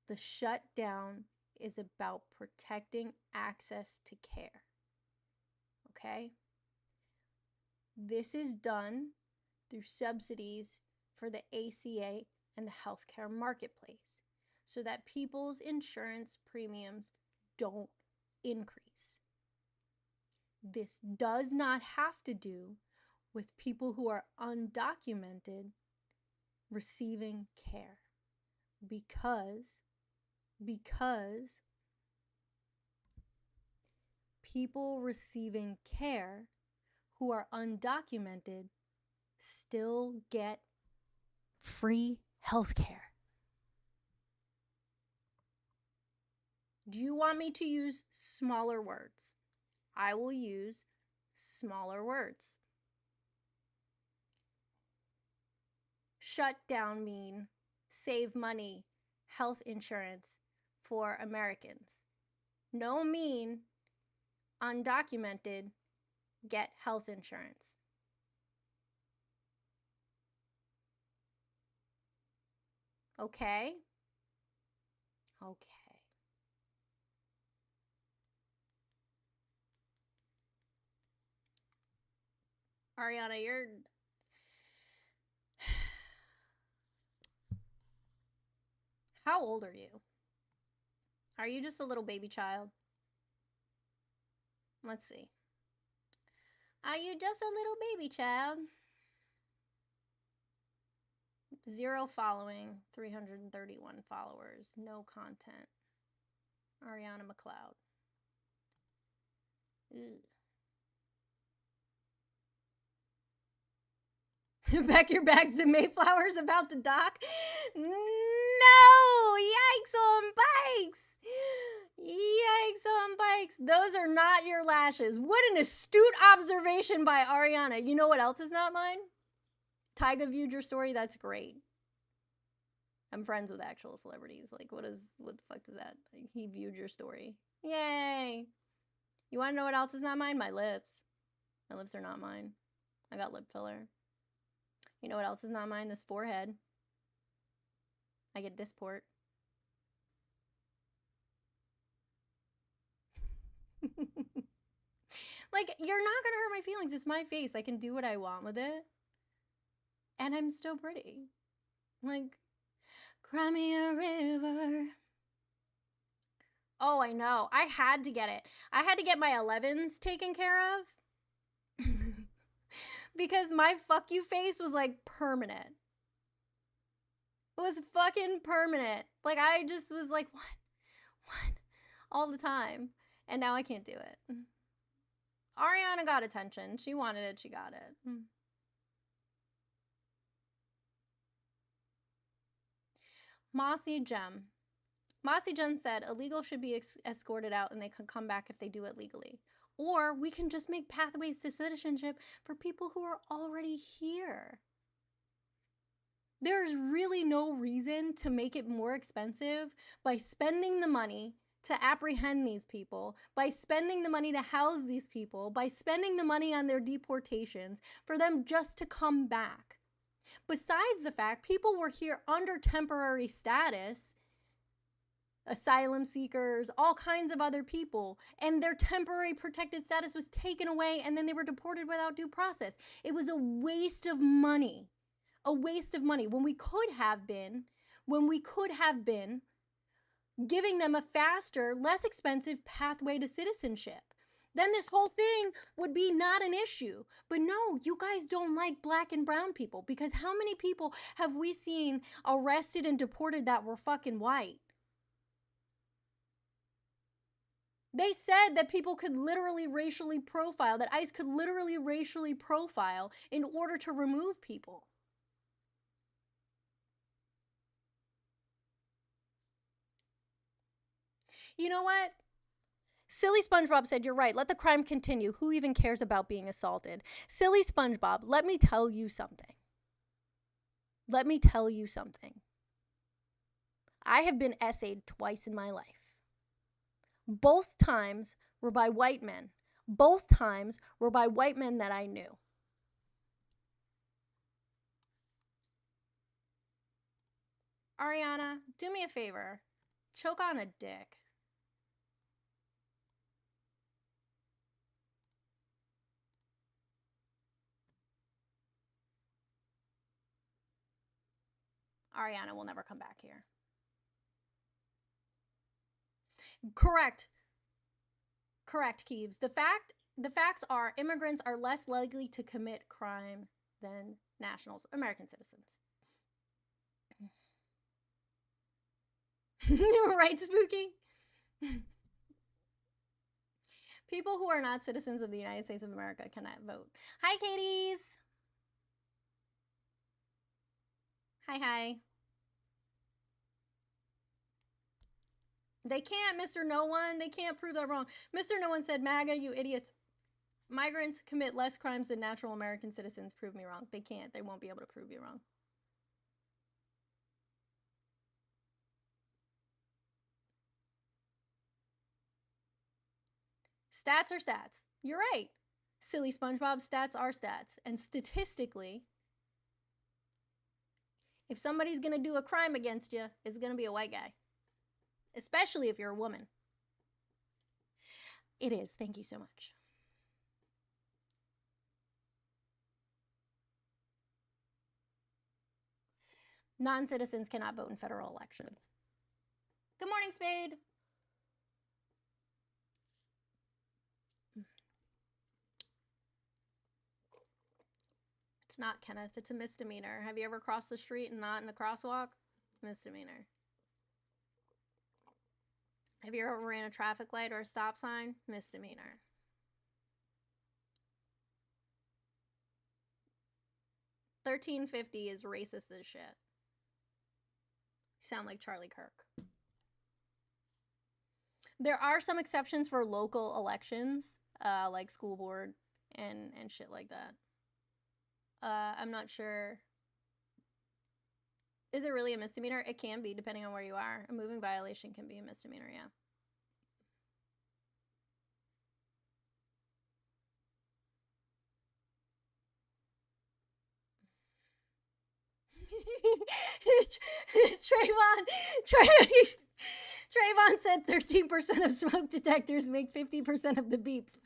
The shutdown is about protecting access to care. Okay? This is done through subsidies for the ACA and the healthcare marketplace so that people's insurance premiums don't increase. This does not have to do with people who are undocumented receiving care because people receiving care who are undocumented still get free healthcare. Do you want me to use smaller words? I will use smaller words. Shut down mean save money, health insurance for Americans. No mean undocumented get health insurance. Okay? Okay. Ariana, you're... How old are you? Are you just a little baby child? Let's see. Are you just a little baby child? 0 following, 331 followers, no content. Ariana McLeod. Pack your bags and Mayflower's about to dock? No! Yikes on bikes! Yikes on bikes. Those are not your lashes. What an astute observation by Ariana. You know what else is not mine? Tyga viewed your story. That's great. I'm friends with actual celebrities. Like, what the fuck is that? Like, he viewed your story. Yay! You want to know what else is not mine? My lips. My lips are not mine. I got lip filler. You know what else is not mine? This forehead. I get Dysport. Like, you're not gonna hurt my feelings. It's my face. I can do what I want with it. And I'm still pretty. Like, cry me a river. Oh, I know. I had to get it. I had to get my 11s taken care of. Because my fuck you face was like permanent. It was fucking permanent. Like, I just was like, what? All the time. And now I can't do it. Ariana got attention. She wanted it. She got it. Mossy Gem. Mossy Gem said illegal should be escorted out and they can come back if they do it legally. Or we can just make pathways to citizenship for people who are already here. There's really no reason to make it more expensive by spending the money to apprehend these people, by spending the money to house these people, by spending the money on their deportations for them just to come back. Besides the fact, people were here under temporary status, asylum seekers, all kinds of other people, and their temporary protected status was taken away and then they were deported without due process. It was a waste of money. A waste of money when we could have been giving them a faster, less expensive pathway to citizenship. Then this whole thing would be not an issue. But no, you guys don't like black and brown people, because how many people have we seen arrested and deported that were fucking white? They said that people could literally racially profile, that ICE could literally racially profile in order to remove people. You know what? Silly SpongeBob said, you're right. Let the crime continue. Who even cares about being assaulted? Silly SpongeBob, let me tell you something. Let me tell you something. I have been essayed twice in my life. Both times were by white men. Both times were by white men that I knew. Ariana, do me a favor. Choke on a dick. Ariana will never come back here. Correct. Correct, Keebs. The facts are immigrants are less likely to commit crime than nationals, American citizens. Right, Spooky? People who are not citizens of the United States of America cannot vote. Hi, Katies. Hi. They can't, Mr. No One. They can't prove that wrong. Mr. No One said, MAGA, you idiots. Migrants commit less crimes than natural American citizens. Prove me wrong. They can't. They won't be able to prove you wrong. Stats are stats. You're right. Silly SpongeBob, stats are stats. And statistically, if somebody's going to do a crime against you, it's going to be a white guy. Especially if you're a woman. It is. Thank you so much. Non-citizens cannot vote in federal elections. Good morning, Spade. It's not, Kenneth. It's a misdemeanor. Have you ever crossed the street and not in a crosswalk? Misdemeanor. Have you ever ran a traffic light or a stop sign? Misdemeanor. $13.50 is racist as shit. You sound like Charlie Kirk. There are some exceptions for local elections, like school board and shit like that. I'm not sure. Is it really a misdemeanor? It can be, depending on where you are. A moving violation can be a misdemeanor, yeah. Trayvon said 13% of smoke detectors make 50% of the beeps.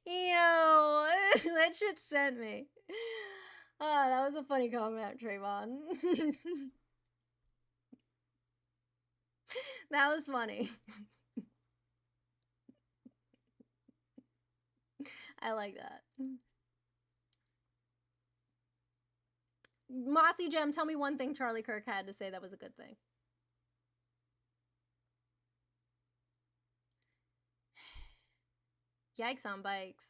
Yo, that shit sent me. Oh, that was a funny comment, Trayvon. That was funny. I like that. Mossy Gem, tell me one thing Charlie Kirk had to say that was a good thing. Yikes on bikes.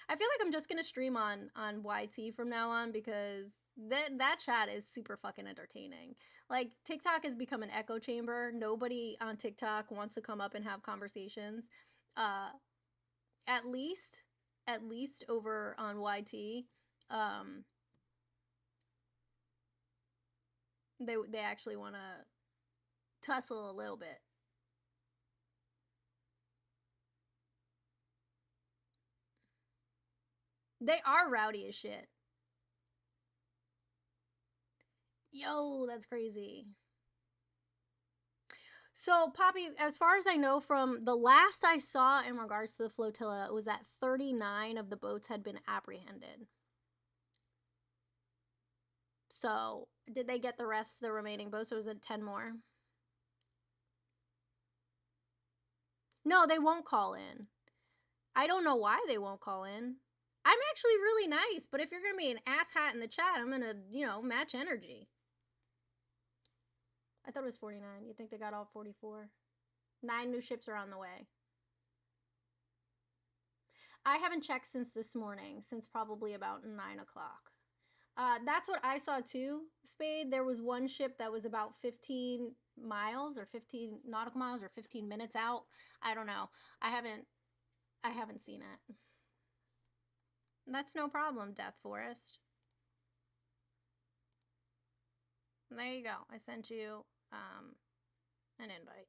I feel like I'm just gonna stream on YT from now on because that chat is super fucking entertaining. Like TikTok has become an echo chamber. Nobody on TikTok wants to come up and have conversations. Uh, at least over on YT, um, they actually want to tussle a little bit. They are rowdy as shit. Yo, that's crazy. So, Poppy, as far as I know from the last I saw in regards to the flotilla, it was that 39 of the boats had been apprehended. So, did they get the rest of the remaining boats, or was it 10 more? No, they won't call in. I don't know why they won't call in. I'm actually really nice, but if you're going to be an asshat in the chat, I'm going to, match energy. I thought it was 49. You think they got all 44? 9 new ships are on the way. I haven't checked since this morning, since probably about 9 o'clock. That's what I saw too, Spade. There was one ship that was about 15 miles or 15 nautical miles or 15 minutes out. I don't know. I haven't seen it. That's no problem, Death Forest. There you go. I sent you an invite.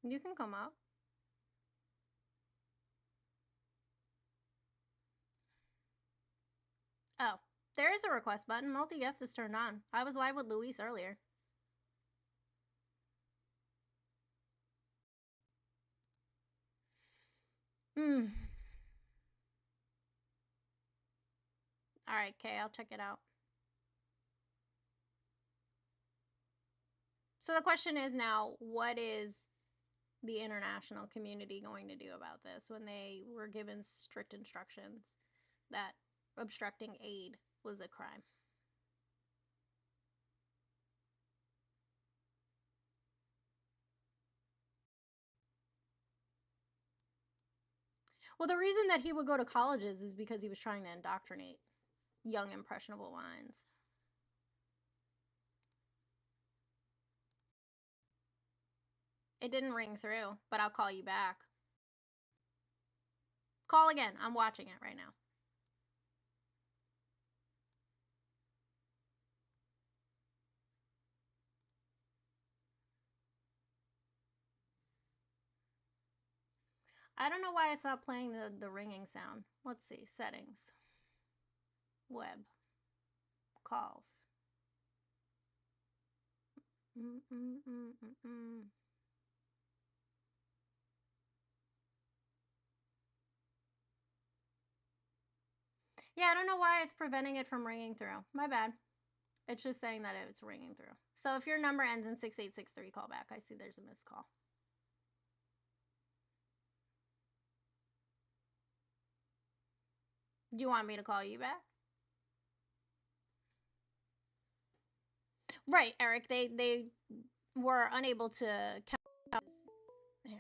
You can come up. Oh, there is a request button. Multi-guest is turned on. I was live with Luis earlier. All right, Kay, I'll check it out. So the question is now, what is the international community going to do about this when they were given strict instructions that obstructing aid was a crime? Well, the reason that he would go to colleges is because he was trying to indoctrinate young, impressionable minds. It didn't ring through, but I'll call you back. Call again. I'm watching it right now. I don't know why it's not playing the ringing sound. Let's see. Settings. Web. Calls. Yeah, I don't know why it's preventing it from ringing through. My bad. It's just saying that it's ringing through. So if your number ends in 6863, call back. I see there's a missed call. Do you want me to call you back? Right, Eric. They were unable to count. Here.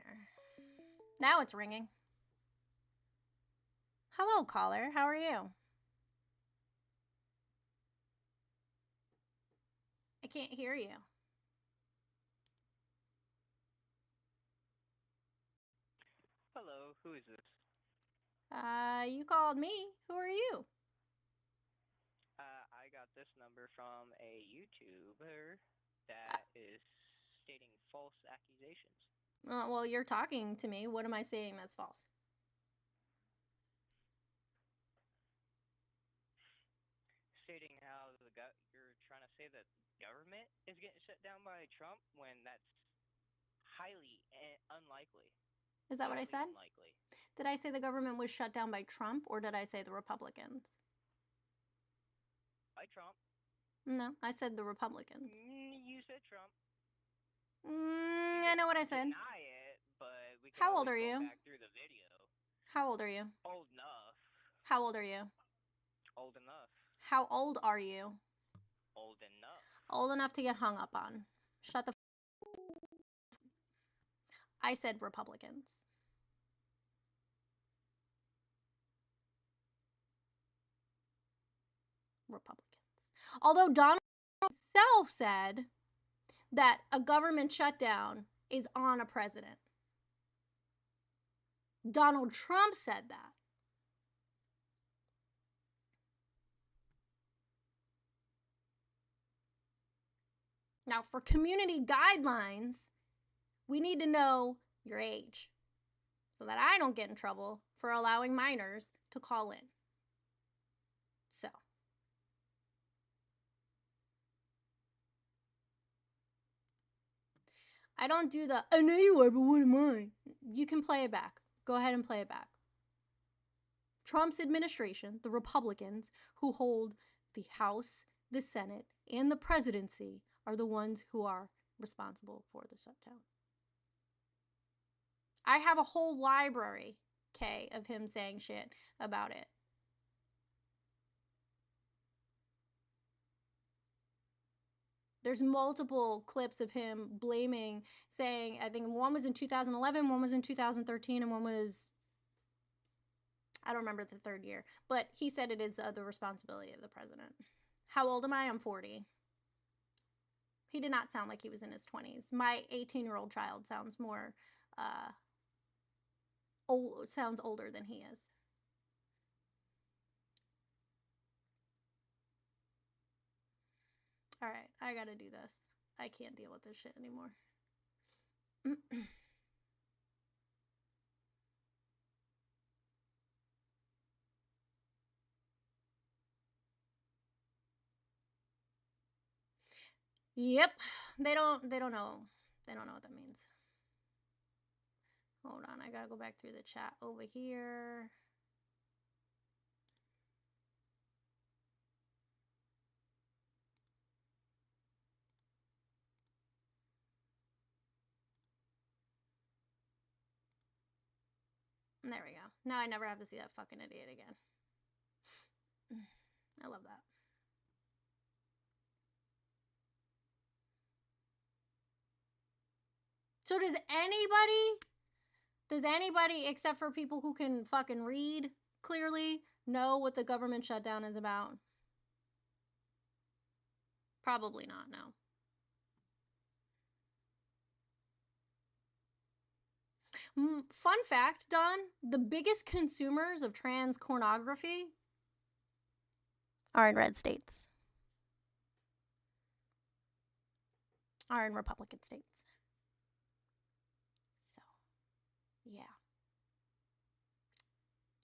Now it's ringing. Hello, caller. How are you? I can't hear you. Hello, who is this? You called me. Who are you? I got this number from a YouTuber that is stating false accusations. Well, you're talking to me. What am I saying that's false? Stating how you're trying to say that government is getting shut down by Trump when that's highly unlikely. Is that what I Highly said? unlikely. Did I say the government was shut down by Trump, or did I say the Republicans? By Trump. No, I said the Republicans. You said Trump. I know what I said. Deny it, but we can How old always are go you? back through the video. How old are you? Old enough. How old are you? Old enough. How old are you? Old enough. Old enough to get hung up on. Shut the I said Republicans. Republicans. Although Donald Trump himself said that a government shutdown is on a president. Donald Trump said that. Now, for community guidelines, we need to know your age so that I don't get in trouble for allowing minors to call in. So, I don't do the, I know you are, but what am I? You can play it back. Go ahead and play it back. Trump's administration, the Republicans who hold the House, the Senate, and the presidency, are the ones who are responsible for the shutdown. I have a whole library, Kay, of him saying shit about it. There's multiple clips of him blaming, saying, I think one was in 2011, one was in 2013, and one was, I don't remember the third year. But he said it is the responsibility of the president. How old am I? I'm 40. He did not sound like he was in his 20s. My 18-year-old child sounds more, sounds older than he is. All right, I gotta do this. I can't deal with this shit anymore. Yep, they don't know. They don't know what that means. Hold on, I gotta go back through the chat over here. There we go. Now I never have to see that fucking idiot again. I love that. So does anybody except for people who can fucking read clearly know what the government shutdown is about? Probably not, no. Fun fact, Don, the biggest consumers of trans pornography are in red states. Are in Republican states. So, yeah.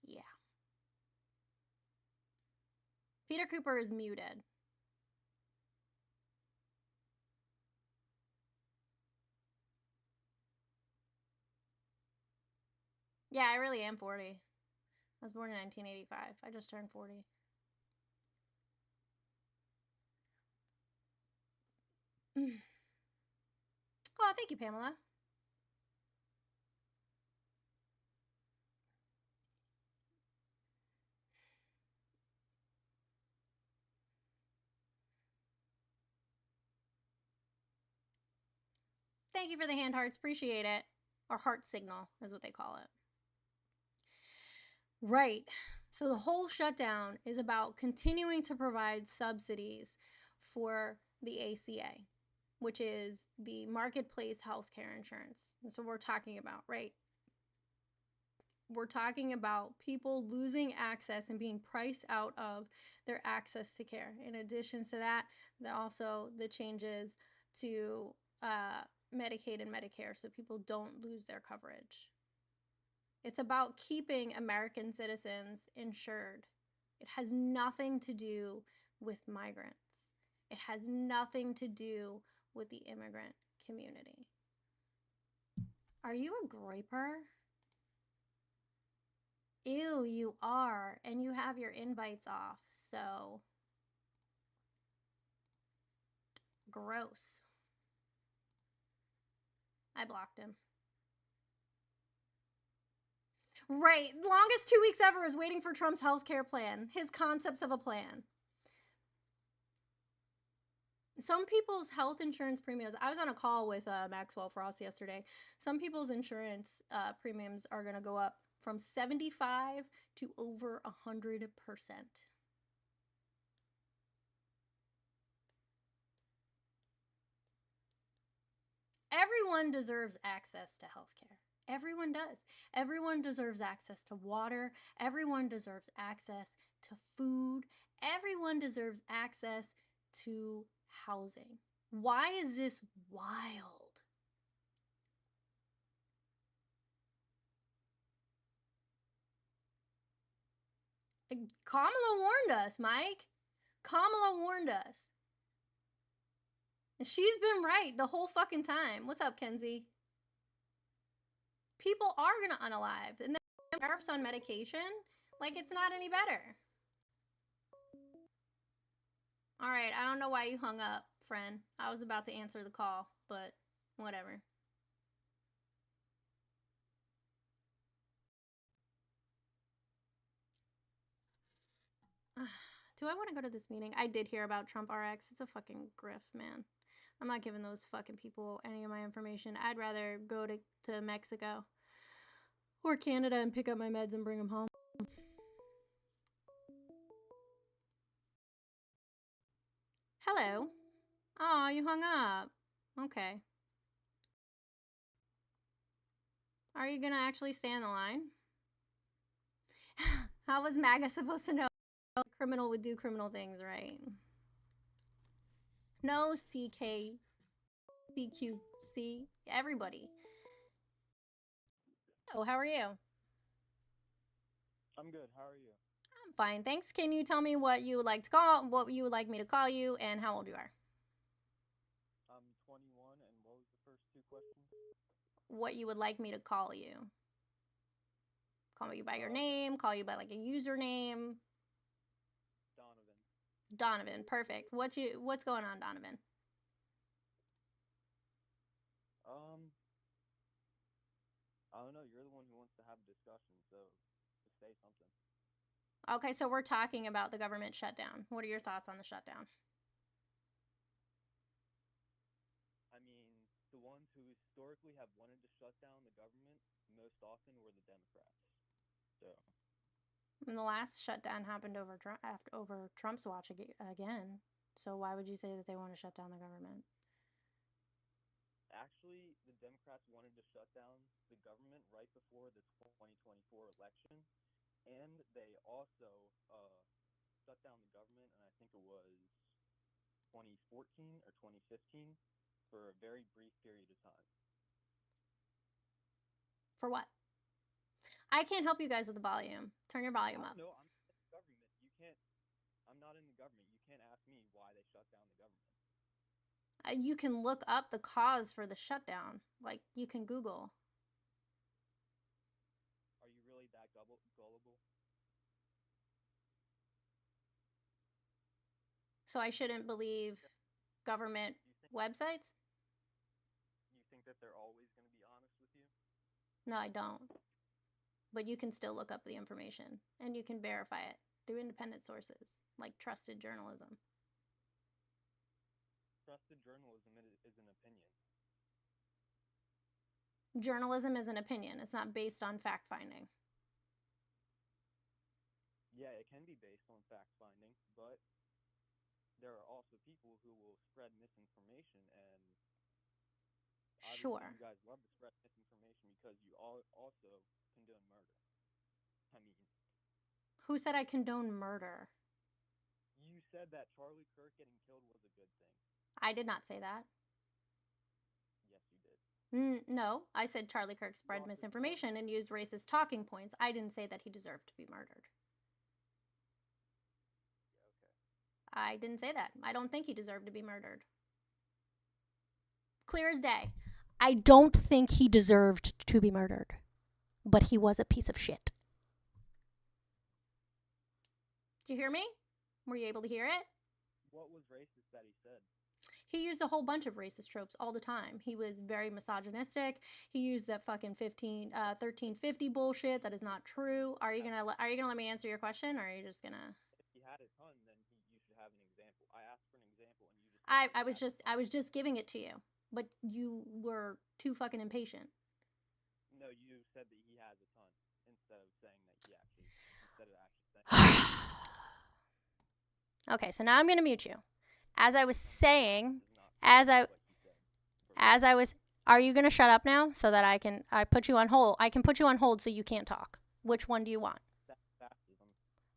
Yeah. Peter Cooper is muted. Yeah, I really am 40. I was born in 1985. I just turned 40. Oh, thank you, Pamela. Thank you for the hand hearts. Appreciate it. Or heart signal is what they call it. Right. So the whole shutdown is about continuing to provide subsidies for the ACA, which is the marketplace healthcare insurance. And so we're talking about, right? We're talking about people losing access and being priced out of their access to care. In addition to that, also the changes to Medicaid and Medicare so people don't lose their coverage. It's about keeping American citizens insured. It has nothing to do with migrants. It has nothing to do with the immigrant community. Are you a groiper? Ew, you are. And you have your invites off, so gross. I blocked him. Right. Longest 2 weeks ever is waiting for Trump's healthcare plan. His concepts of a plan. Some people's health insurance premiums, I was on a call with Maxwell Frost yesterday. Some people's insurance premiums are going to go up from 75 to over 100%. Everyone deserves access to healthcare. Everyone does. Everyone deserves access to water. Everyone deserves access to food. Everyone deserves access to housing. Why is this wild? Kamala warned us, Mike. Kamala warned us. And she's been right the whole fucking time. What's up, Kenzie? People are gonna unalive. And then tariffs on medication, like it's not any better. All right, I don't know why you hung up, friend. I was about to answer the call, but whatever. Do I want to go to this meeting? I did hear about Trump RX. It's a fucking grift, man. I'm not giving those fucking people any of my information. I'd rather go to Mexico or Canada and pick up my meds and bring them home. Hello. Oh, you hung up. Okay. Are you gonna actually stay on the line? How was MAGA supposed to know a criminal would do criminal things, right? No, CK, CQC, everybody. Oh, how are you? I'm good. How are you? I'm fine, thanks. Can you tell me what you would like to call, what you would like me to call you, and how old you are? I'm 21, and what was the first two questions? What you would like me to call you? Call you by your name, call you by like a username. Donovan. Donovan, perfect. What's going on, Donovan? I don't know. You're the one who wants to have a discussion, so just say something. Okay, so we're talking about the government shutdown. What are your thoughts on the shutdown? I mean, the ones who historically have wanted to shut down the government most often were the Democrats. So. And the last shutdown happened over Trump's watch again. So why would you say that they want to shut down the government? Actually, the Democrats wanted to shut down the government right before the 2024 election, and they also shut down the government, and I think it was 2014 or 2015 for a very brief period of time. For what? I can't help you guys with the volume. Turn your volume up. No, I'm in the government. You can't. I'm not in the government. You can't ask me why they shut down the government. You can look up the cause for the shutdown. Like, you can Google. Are you really that gullible? So I shouldn't believe government Websites? You think that they're always going to be honest with you? No, I don't. But you can still look up the information and you can verify it through independent sources, like trusted journalism. Trusted journalism is an opinion. Journalism is an opinion. It's not based on fact finding. Yeah, it can be based on fact finding, but there are also people who will spread misinformation, and obviously Sure. you guys love to spread misinformation because you all also condone murder. I mean, Who said I condone murder? you said that Charlie Kirk getting killed was a good thing. I did not say that. Yes, you did. No, I said Charlie Kirk spread misinformation and used racist talking points. I didn't say that he deserved to be murdered. Yeah, okay. I didn't say that. I don't think he deserved to be murdered. Clear as day. I don't think he deserved to be murdered, but he was a piece of shit. Did you hear me? Were you able to hear it? What was racist that he said? He used a whole bunch of racist tropes all the time. He was very misogynistic. He used that fucking 1350 bullshit that is not true. Are you gonna let me answer your question, or are you just gonna? If he had a ton, then you should have an example. I asked for an example, and you just. Said I was just giving it to you, but you were too fucking impatient. No, you said that he has a ton instead of saying saying. Okay, so now I'm gonna mute you. As I was saying, are you gonna shut up now so that I put you on hold? I can put you on hold so you can't talk. Which one do you want?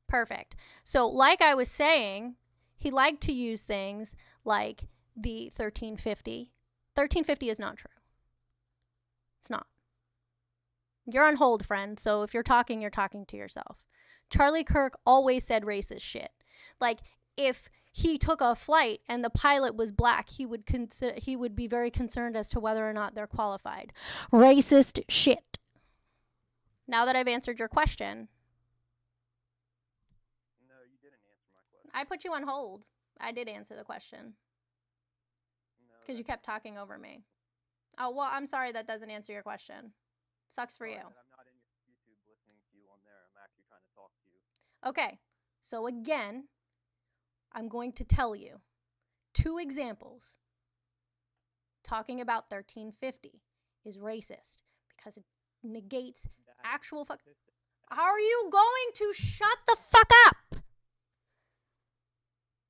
Perfect. So, like I was saying, he liked to use things like the 1350. 1350 is not true. It's not. You're on hold, friend. So if you're talking to yourself. Charlie Kirk always said racist shit. Like, if he took a flight and the pilot was black, he would be very concerned as to whether or not they're qualified. Racist shit. Now that I've answered your question. No, you didn't answer my question. I put you on hold. I did answer the question. Because you kept talking over me. Oh, well, I'm sorry that doesn't answer your question. Sucks for you. I'm not in your YouTube listening to you on there. I'm actually trying to talk to you. Okay. So again, I'm going to tell you 2 examples. Talking about 1350 is racist because it negates actual fuck. Are you going to shut the fuck up?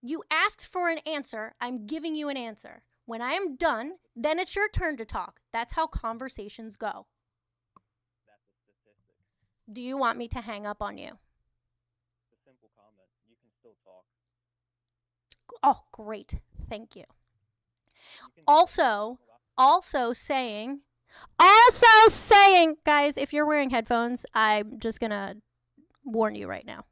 You asked for an answer. I'm giving you an answer. When I am done, then it's your turn to talk. That's how conversations go. That's a statistic. Do you want me to hang up on you? It's a simple comment. You can still talk. Oh, great. Thank you. Also saying, guys, if you're wearing headphones, I'm just going to warn you right now.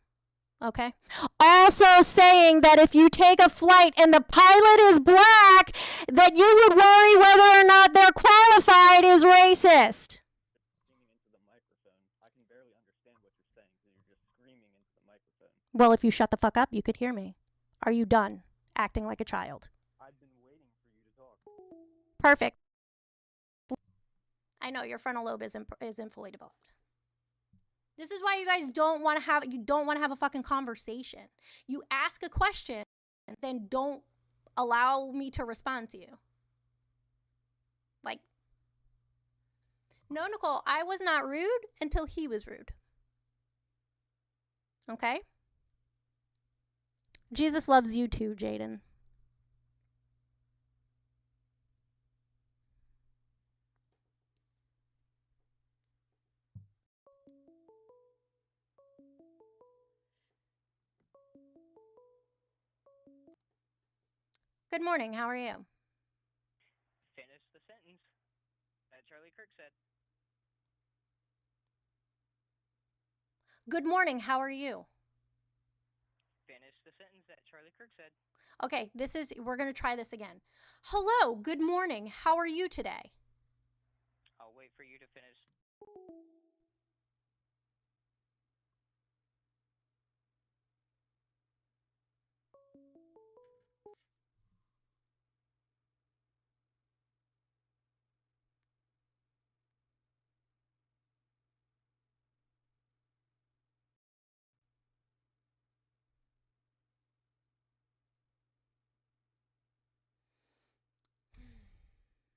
Okay? Also saying that if you take a flight and the pilot is black, that you would worry whether or not they're qualified is racist. Screaming into the microphone. I can barely understand what you're saying because you're just screaming into the microphone. Well, if you shut the fuck up, you could hear me. Are you done acting like a child? I've been waiting for you to talk. Perfect. I know your frontal lobe isn't fully developed. This is why you guys don't want to have a fucking conversation. You ask a question and then don't allow me to respond to you. Like, no, Nicole, I was not rude until he was rude. Okay? Jesus loves you too, Jaden. Good morning. How are you? Finish the sentence that Charlie Kirk said. Good morning. How are you? Finish the sentence that Charlie Kirk said. Okay, we're going to try this again. Hello, good morning. How are you today? I'll wait for you to finish.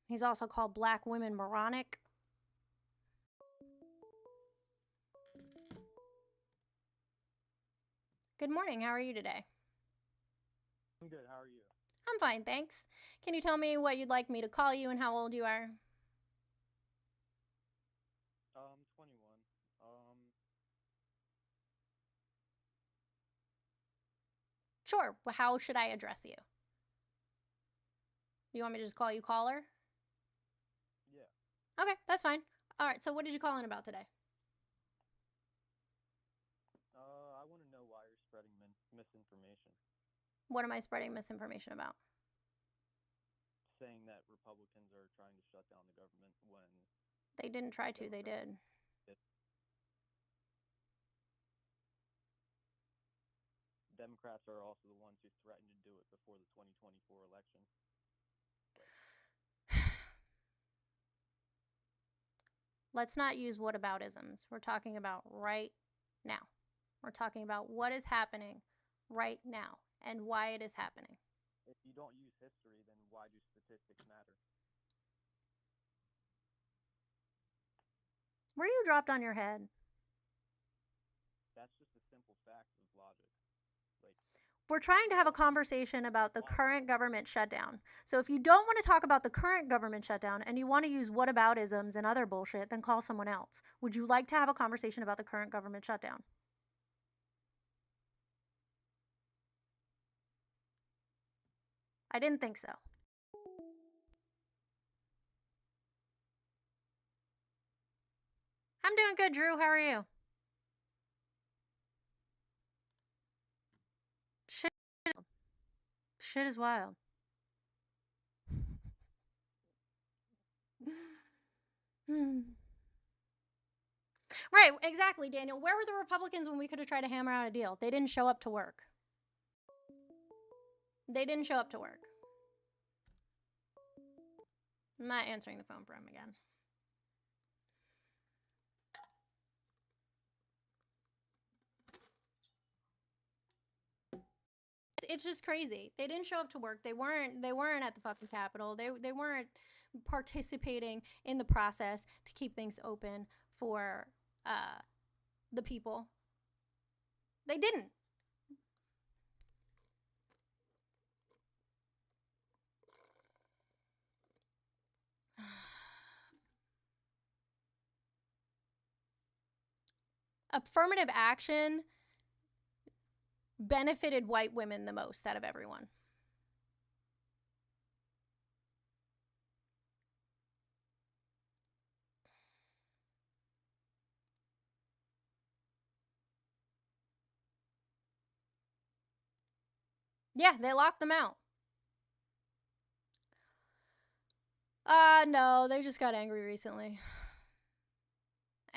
He's also called Black Women Moronic. Good morning. How are you today? I'm good. How are you? I'm fine, thanks. Can you tell me what you'd like me to call you and how old you are? 21. Sure. Well, how should I address you? You want me to just call you caller? Yeah. Okay, that's fine. All right, so what did you call in about today? I want to know why you're spreading misinformation, What am I spreading misinformation about? saying that Republicans are trying to shut down the government when They didn't try to, they did. Democrats are also the ones who threatened to do it before the 2024 election. Let's not use whataboutisms. We're talking about right now. We're talking about what is happening right now and why it is happening. If you don't use history, then why do statistics matter? Were you dropped on your head? That's just a simple fact of logic. We're trying to have a conversation about the current government shutdown. So if you don't want to talk about the current government shutdown and you want to use whataboutisms and other bullshit, then call someone else. Would you like to have a conversation about the current government shutdown? I didn't think so. I'm doing good, Drew. How are you? Shit is wild. Right, exactly, Daniel. Where were the Republicans when we could have tried to hammer out a deal? They didn't show up to work. They didn't show up to work. I'm not answering the phone for him again. It's just crazy. They didn't show up to work. They weren't at the fucking Capitol. They weren't participating in the process to keep things open for the people. They didn't. Affirmative action benefited white women the most out of everyone. Yeah, they locked them out. No, they just got angry recently.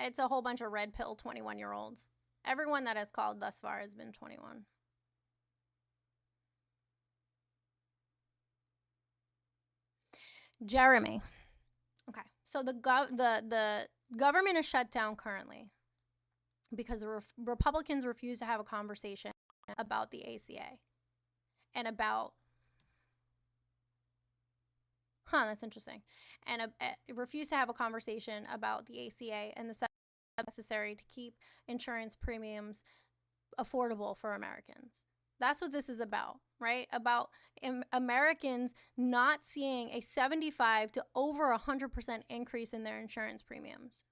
It's a whole bunch of red pill 21-year-olds. Everyone that has called thus far has been 21. Jeremy. Okay. So the government is shut down currently because the Republicans refuse to have a conversation about the ACA and about that's interesting. And refuse to have a conversation about the ACA and the steps necessary to keep insurance premiums affordable for Americans. That's what this is about, right? About Americans not seeing a 75 to over 100% increase in their insurance premiums.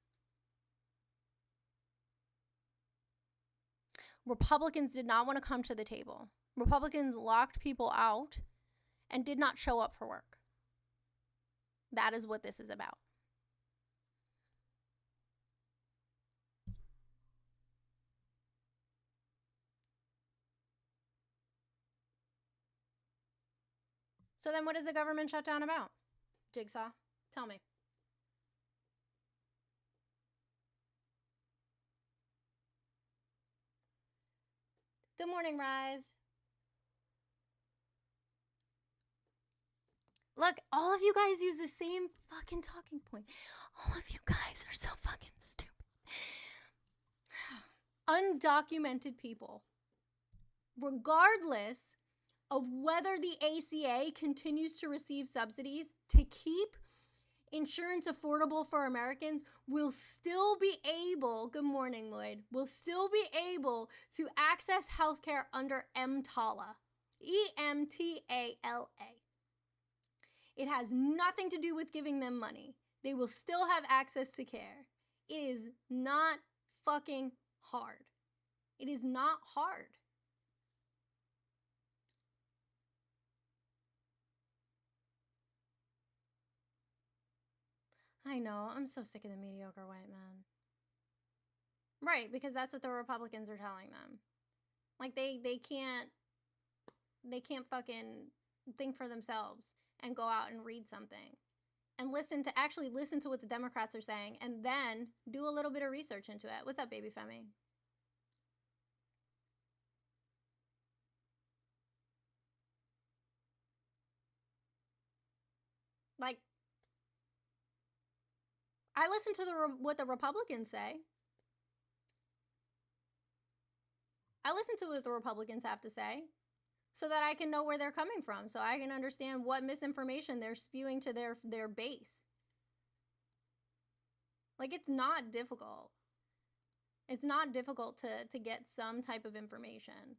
Republicans did not want to come to the table. Republicans locked people out and did not show up for work. That is what this is about. So then what is the government shutdown about? Jigsaw, tell me. Good morning, Rise. Look, all of you guys use the same fucking talking point. All of you guys are so fucking stupid. Undocumented people, regardless of whether the ACA continues to receive subsidies to keep insurance affordable for Americans, will still be able, good morning, Lloyd, will still be able to access healthcare under EMTALA. EMTALA. It has nothing to do with giving them money. They will still have access to care. It is not fucking hard. It is not hard. I know, I'm so sick of the mediocre white man. Right, because that's what the Republicans are telling them. Like they can't fucking think for themselves and go out and read something and listen to what the Democrats are saying and then do a little bit of research into it. What's up, baby Femi? Like, I listen to what the Republicans say. I listen to what the Republicans have to say so that I can know where they're coming from, so I can understand what misinformation they're spewing to their base. Like, it's not difficult. It's not difficult to get some type of information.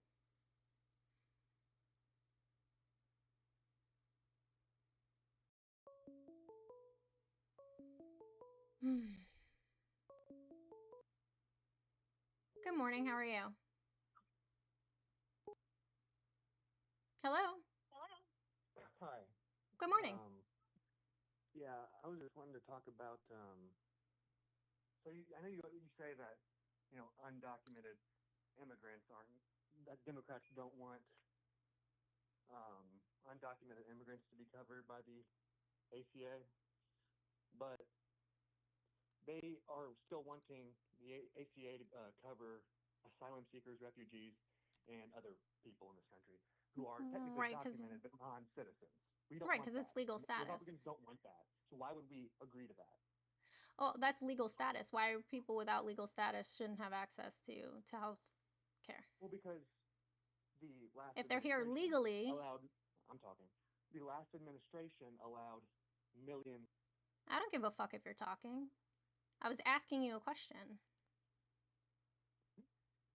Good morning, how are you? Hello? Hi. Good morning. Yeah, I was just wanting to talk about. So I know you say that undocumented immigrants aren't that Democrats don't want undocumented immigrants to be covered by the ACA, but they are still wanting the ACA to cover asylum seekers, refugees, and other people in this country who are technically Right, documented but non-citizens. We don't right, want because that. it's legal status. Republicans don't want that. So why would we agree to that? Oh, that's legal status. Why people without legal status shouldn't have access to health care? Well, because the last if they're here administration legally, allowed. I'm talking. The last administration allowed millions. I don't give a fuck if you're talking. I was asking you a question.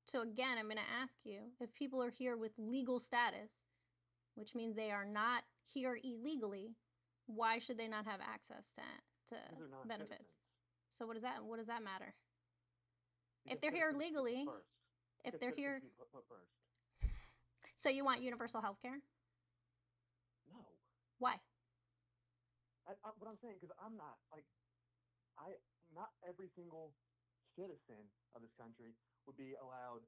So again, I'm going to ask you, if people are here with legal status, which means they are not here illegally, why should they not have access to benefits? Citizens. So what does that matter? Because If they're here citizens legally, first. if Because they're here, citizens be put first. so you want universal health care? No. Why? What I'm saying, because I'm not not every single citizen of this country would be allowed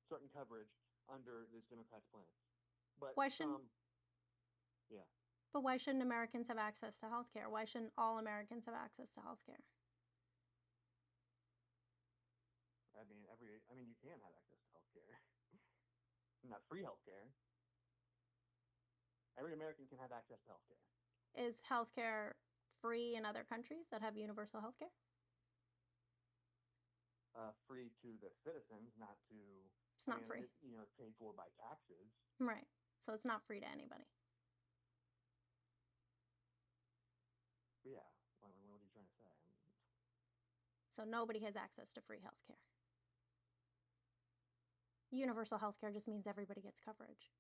certain coverage under this Democrat's plan. But Why shouldn't? Yeah. But why shouldn't Americans have access to health care? Why shouldn't all Americans have access to health care? I mean, you can have access to health care. Not free health care. Every American can have access to health care. Is health care free in other countries that have universal health care? Free to the citizens, not to. It's not free. It's paid for by taxes. Right. So it's not free to anybody. Yeah. What are you trying to say? So nobody has access to free health care. Universal health care just means everybody gets coverage.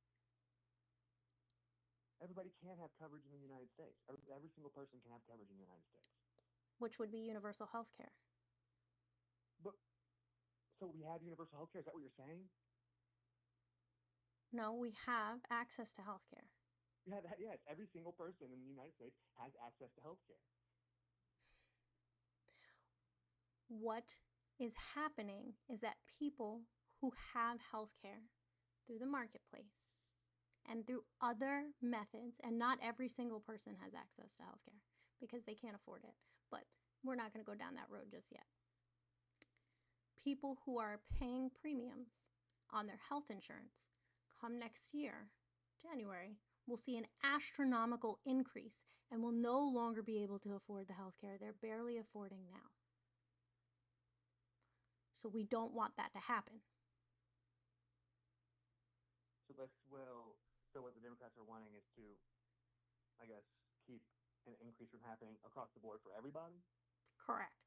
Everybody can have coverage in the United States. Every single person can have coverage in the United States. Which would be universal health care. But so we have universal health care? Is that what you're saying? No, we have access to health care. Yes, every single person in the United States has access to health care. What is happening is that people who have health care through the marketplace and through other methods, and not every single person has access to health care because they can't afford it, but we're not going to go down that road just yet. People who are paying premiums on their health insurance come next year, January, will see an astronomical increase and will no longer be able to afford the health care they're barely affording now. So we don't want that to happen. So what the Democrats are wanting is to, I guess, keep an increase from happening across the board for everybody? Correct.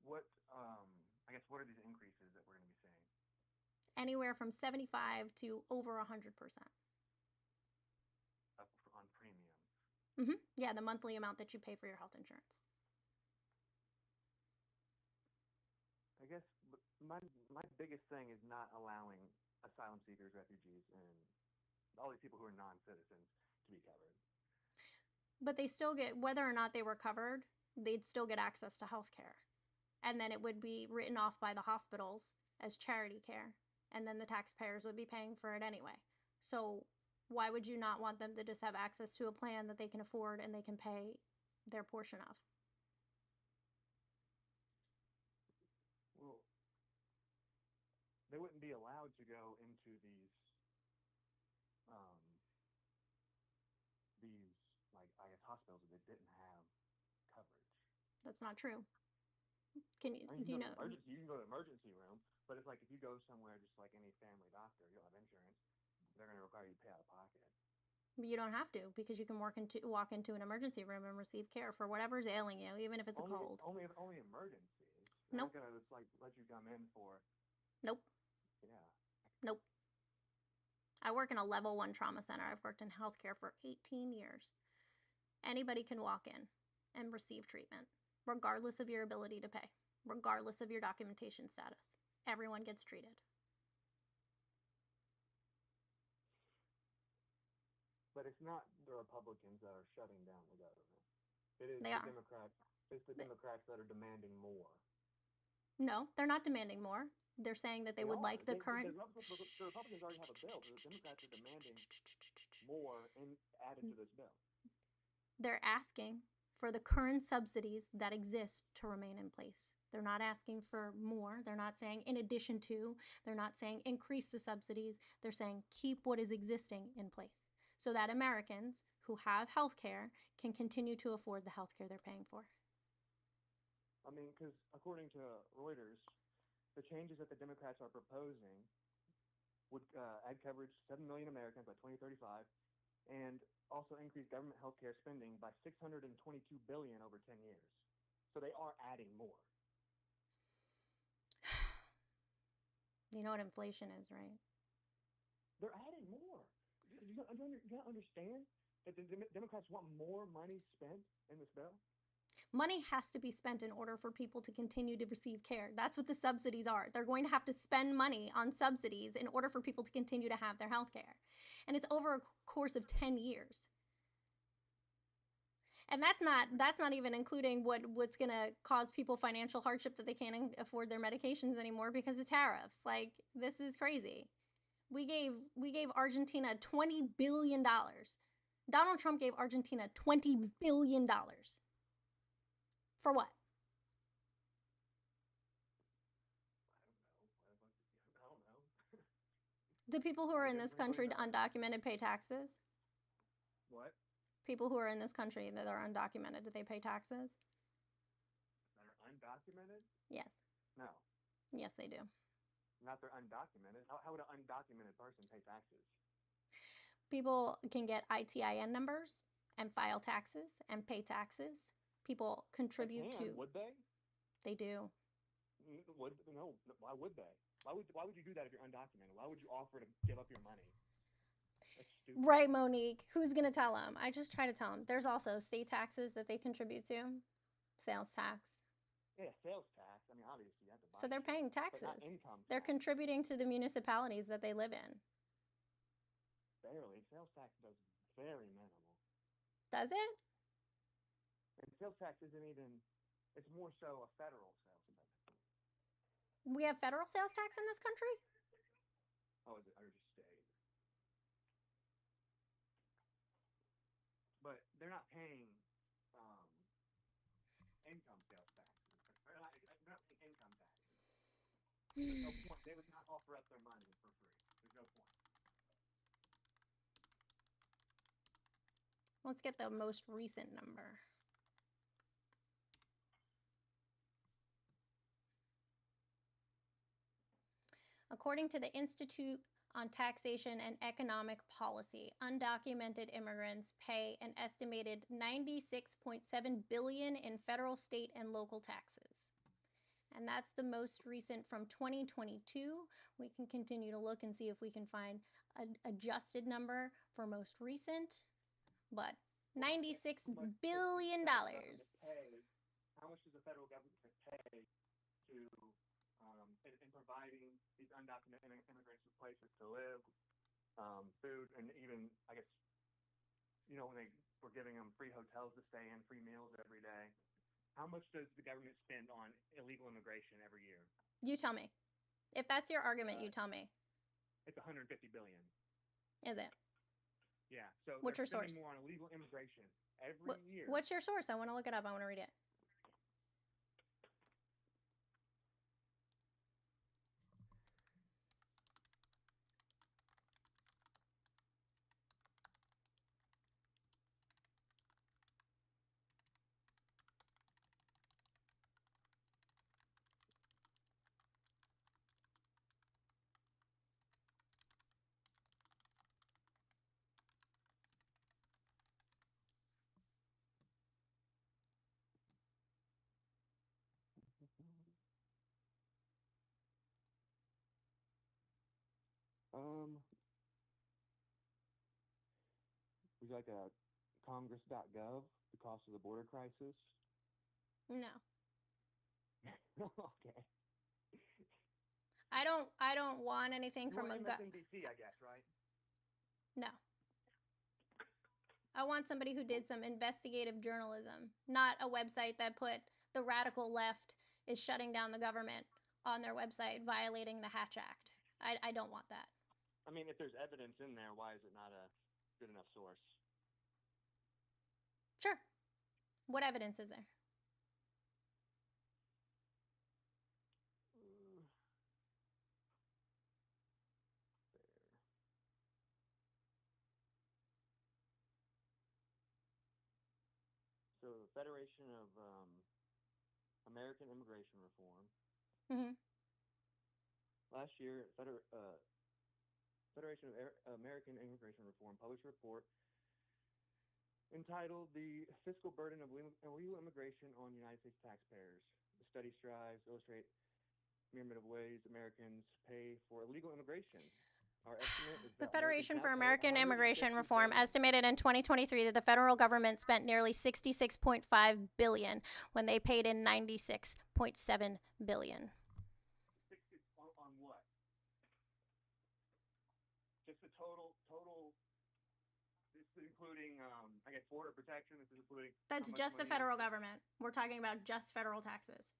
What I guess what are these increases that we're going to be seeing? Anywhere from 75 to over 100%. Up on premiums. Yeah, the monthly amount that you pay for your health insurance. I guess my biggest thing is not allowing asylum seekers, refugees, and all these people who are non-citizens to be covered. But they still get, whether or not they were covered, they'd still get access to health care. And then it would be written off by the hospitals as charity care. And then the taxpayers would be paying for it anyway. So why would you not want them to just have access to a plan that they can afford and they can pay their portion of? Well, they wouldn't be allowed to go into um, these like I guess hospitals that didn't have coverage. That's not true. Can you, I mean, do you know? you can go to the emergency room, but it's like if you go somewhere just like any family doctor, you don't have insurance, they're going to require you to pay out of pocket. You don't have to, because you can walk into an emergency room and receive care for whatever's ailing you, even if it's a cold. Only emergencies. They're Nope. not going to just like let you come in for. Nope. Yeah. Nope. I work in a level 1 trauma center. I've worked in healthcare for 18 years. Anybody can walk in and receive treatment, regardless of your ability to pay, regardless of your documentation status. Everyone gets treated. But it's not the Republicans that are shutting down the government. It is They the are. Democrats. It's the Democrats that are demanding more. No, they're not demanding more. They're saying that they would like the current. The Republicans already have a bill. The Democrats are demanding more and added to this bill. They're asking for the current subsidies that exist to remain in place. They're not asking for more. They're not saying in addition to. They're not saying increase the subsidies. They're saying keep what is existing in place so that Americans who have health care can continue to afford the health care they're paying for. I mean, because according to Reuters, the changes that the Democrats are proposing would add coverage to 7 million Americans by 2035 and also increase government health care spending by $622 billion over 10 years. So they are adding more. You know what inflation is, right? They're adding more. You don't understand that the Democrats want more money spent in this bill? Money has to be spent in order for people to continue to receive care. That's what the subsidies are. They're going to have to spend money on subsidies in order for people to continue to have their health care. And it's over a course of 10 years. And that's not even including what's going to cause people financial hardship that they can't afford their medications anymore because of tariffs. Like, this is crazy. We gave Argentina $20 billion. Donald Trump gave Argentina $20 billion. For what? I don't know. Do people who are in this country undocumented pay taxes? What? People who are in this country that are undocumented, do they pay taxes? That are undocumented? Yes. No. Yes, they do. Not they're undocumented. How would an undocumented person pay taxes? People can get ITIN numbers and file taxes and pay taxes. People contribute to. Would they? They do. No. Why would they? Why would you do that if you're undocumented? Why would you offer to give up your money? That's stupid. Right, Monique. Who's gonna tell them? I just try to tell them. There's also state taxes that they contribute to, sales tax. Yeah, sales tax. I mean, obviously you have to buy. So they're paying taxes. But not income tax. They're contributing to the municipalities that they live in. Barely. Sales tax does very minimal. Does it? And sales tax isn't even. It's more so a federal sales tax. We have federal sales tax in this country? Oh, is it? Or just state? But they're not paying income sales taxes. They're not paying income taxes. There's no point. They would not offer up their money for free. There's no point. Let's get the most recent number. According to the Institute on taxation and economic policy. Undocumented immigrants pay an estimated $96.7 billion in federal, state, and local taxes. And that's the most recent from 2022. We can continue to look and see if we can find an adjusted number for most recent, but $96 billion. How much does the federal government pay to in providing these undocumented immigrants with places to live, food, and even, I guess, when they were giving them free hotels to stay in, free meals every day. How much does the government spend on illegal immigration every year? You tell me. If that's your argument, you tell me. It's $150 billion. Is it? Yeah. So what's your source? More on illegal immigration every year. What's your source? I want to look it up. I want to read it. Would you like a congress.gov, the cost of the border crisis? No. Okay. I don't want anything from a MSNBC, I guess, right? No. I want somebody who did some investigative journalism, not a website that put the radical left is shutting down the government on their website, violating the Hatch Act. I don't want that. I mean, if there's evidence in there, why is it not a good enough source? Sure. What evidence is there? So, the Federation of American Immigration Reform. Mm-hmm. Last year, Federation of American Immigration Reform published a report entitled "The Fiscal Burden of Illegal Immigration on United States Taxpayers." The study strives to illustrate myriad of ways Americans pay for illegal immigration. Our estimate is that the Federation for American Immigration Reform estimated in 2023 that the federal government spent nearly $66.5 billion when they paid in $96.7 billion. On what? Just the total. This is including, I guess, border protection. This is including. That's just the federal government. We're talking about just federal taxes.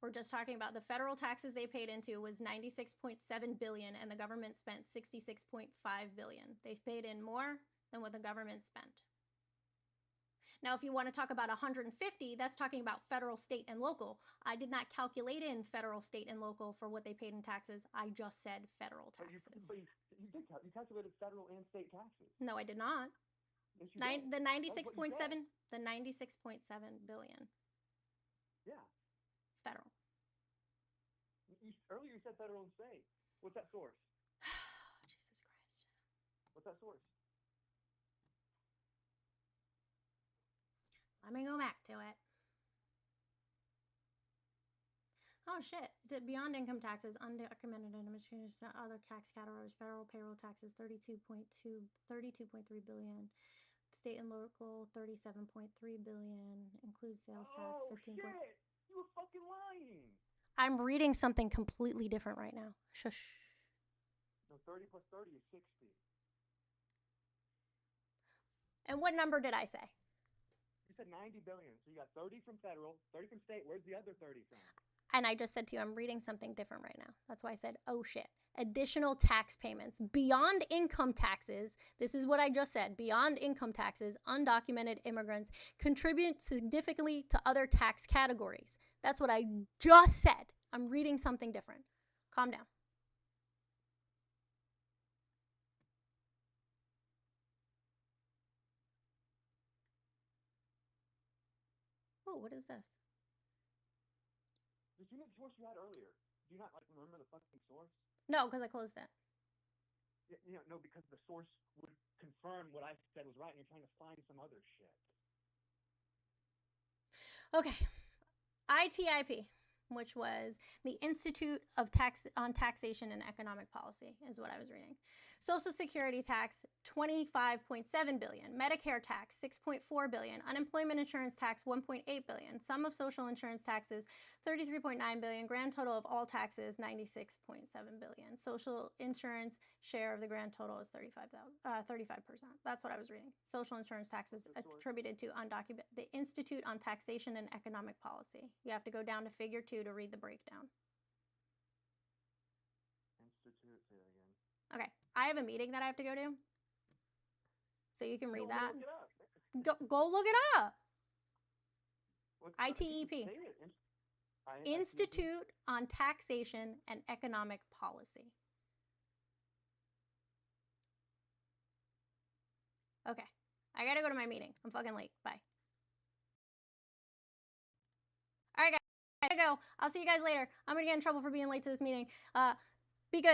We're just talking about the federal taxes they paid into was $96.7 billion, and the government spent $66.5 billion. They've paid in more than what the government spent. Now, if you want to talk about 150, that's talking about federal, state, and local. I did not calculate in federal, state, and local for what they paid in taxes. I just said federal taxes. You calculated federal and state taxes. No, I did not. Yes, you did. The 96.7 billion. Yeah. It's federal. Earlier you said federal and state. What's that source? Jesus Christ. What's that source? Let me go back to it. Oh shit. Beyond income taxes, undocumented and administrative other tax categories, federal payroll taxes 32.3 billion. State and local 37.3 billion, includes sales tax 15. Shit! You were fucking lying. I'm reading something completely different right now. Shush. No, 30 plus 30 is 60. And what number did I say? You said 90 billion. So you got 30 from federal, 30 from state. Where's the other 30 from? And I just said to you, I'm reading something different right now. That's why I said, oh shit. Additional tax payments beyond income taxes. This is what I just said. Beyond income taxes, undocumented immigrants contribute significantly to other tax categories. That's what I just said. I'm reading something different. Calm down. Oh, what is this? Did you know the source you had earlier? Do you not remember the fucking source? No, because I closed it. No, because the source would confirm what I said was right, and you're trying to find some other shit. Okay. ITIP, which was the Institute of Taxation and Economic Policy, is what I was reading. Social Security tax, $25.7 billion. Medicare tax, $6.4 billion. Unemployment insurance tax, $1.8 billion. Sum of social insurance taxes, $33.9 billion. Grand total of all taxes, $96.7 billion. Social insurance share of the grand total is 35%. That's what I was reading. Social insurance taxes attributed to undocumented. The Institute on Taxation and Economic Policy. You have to go down to Figure 2 to read the breakdown. Institute, say that again. Okay, I have a meeting that I have to go to, so you can read that. Look it up. Go look it up. What's ITEP. Institute on Taxation and Economic Policy. Okay, I gotta go to my meeting. I'm fucking late. Bye. All right, guys, I gotta go. I'll see you guys later. I'm gonna get in trouble for being late to this meeting. Be good.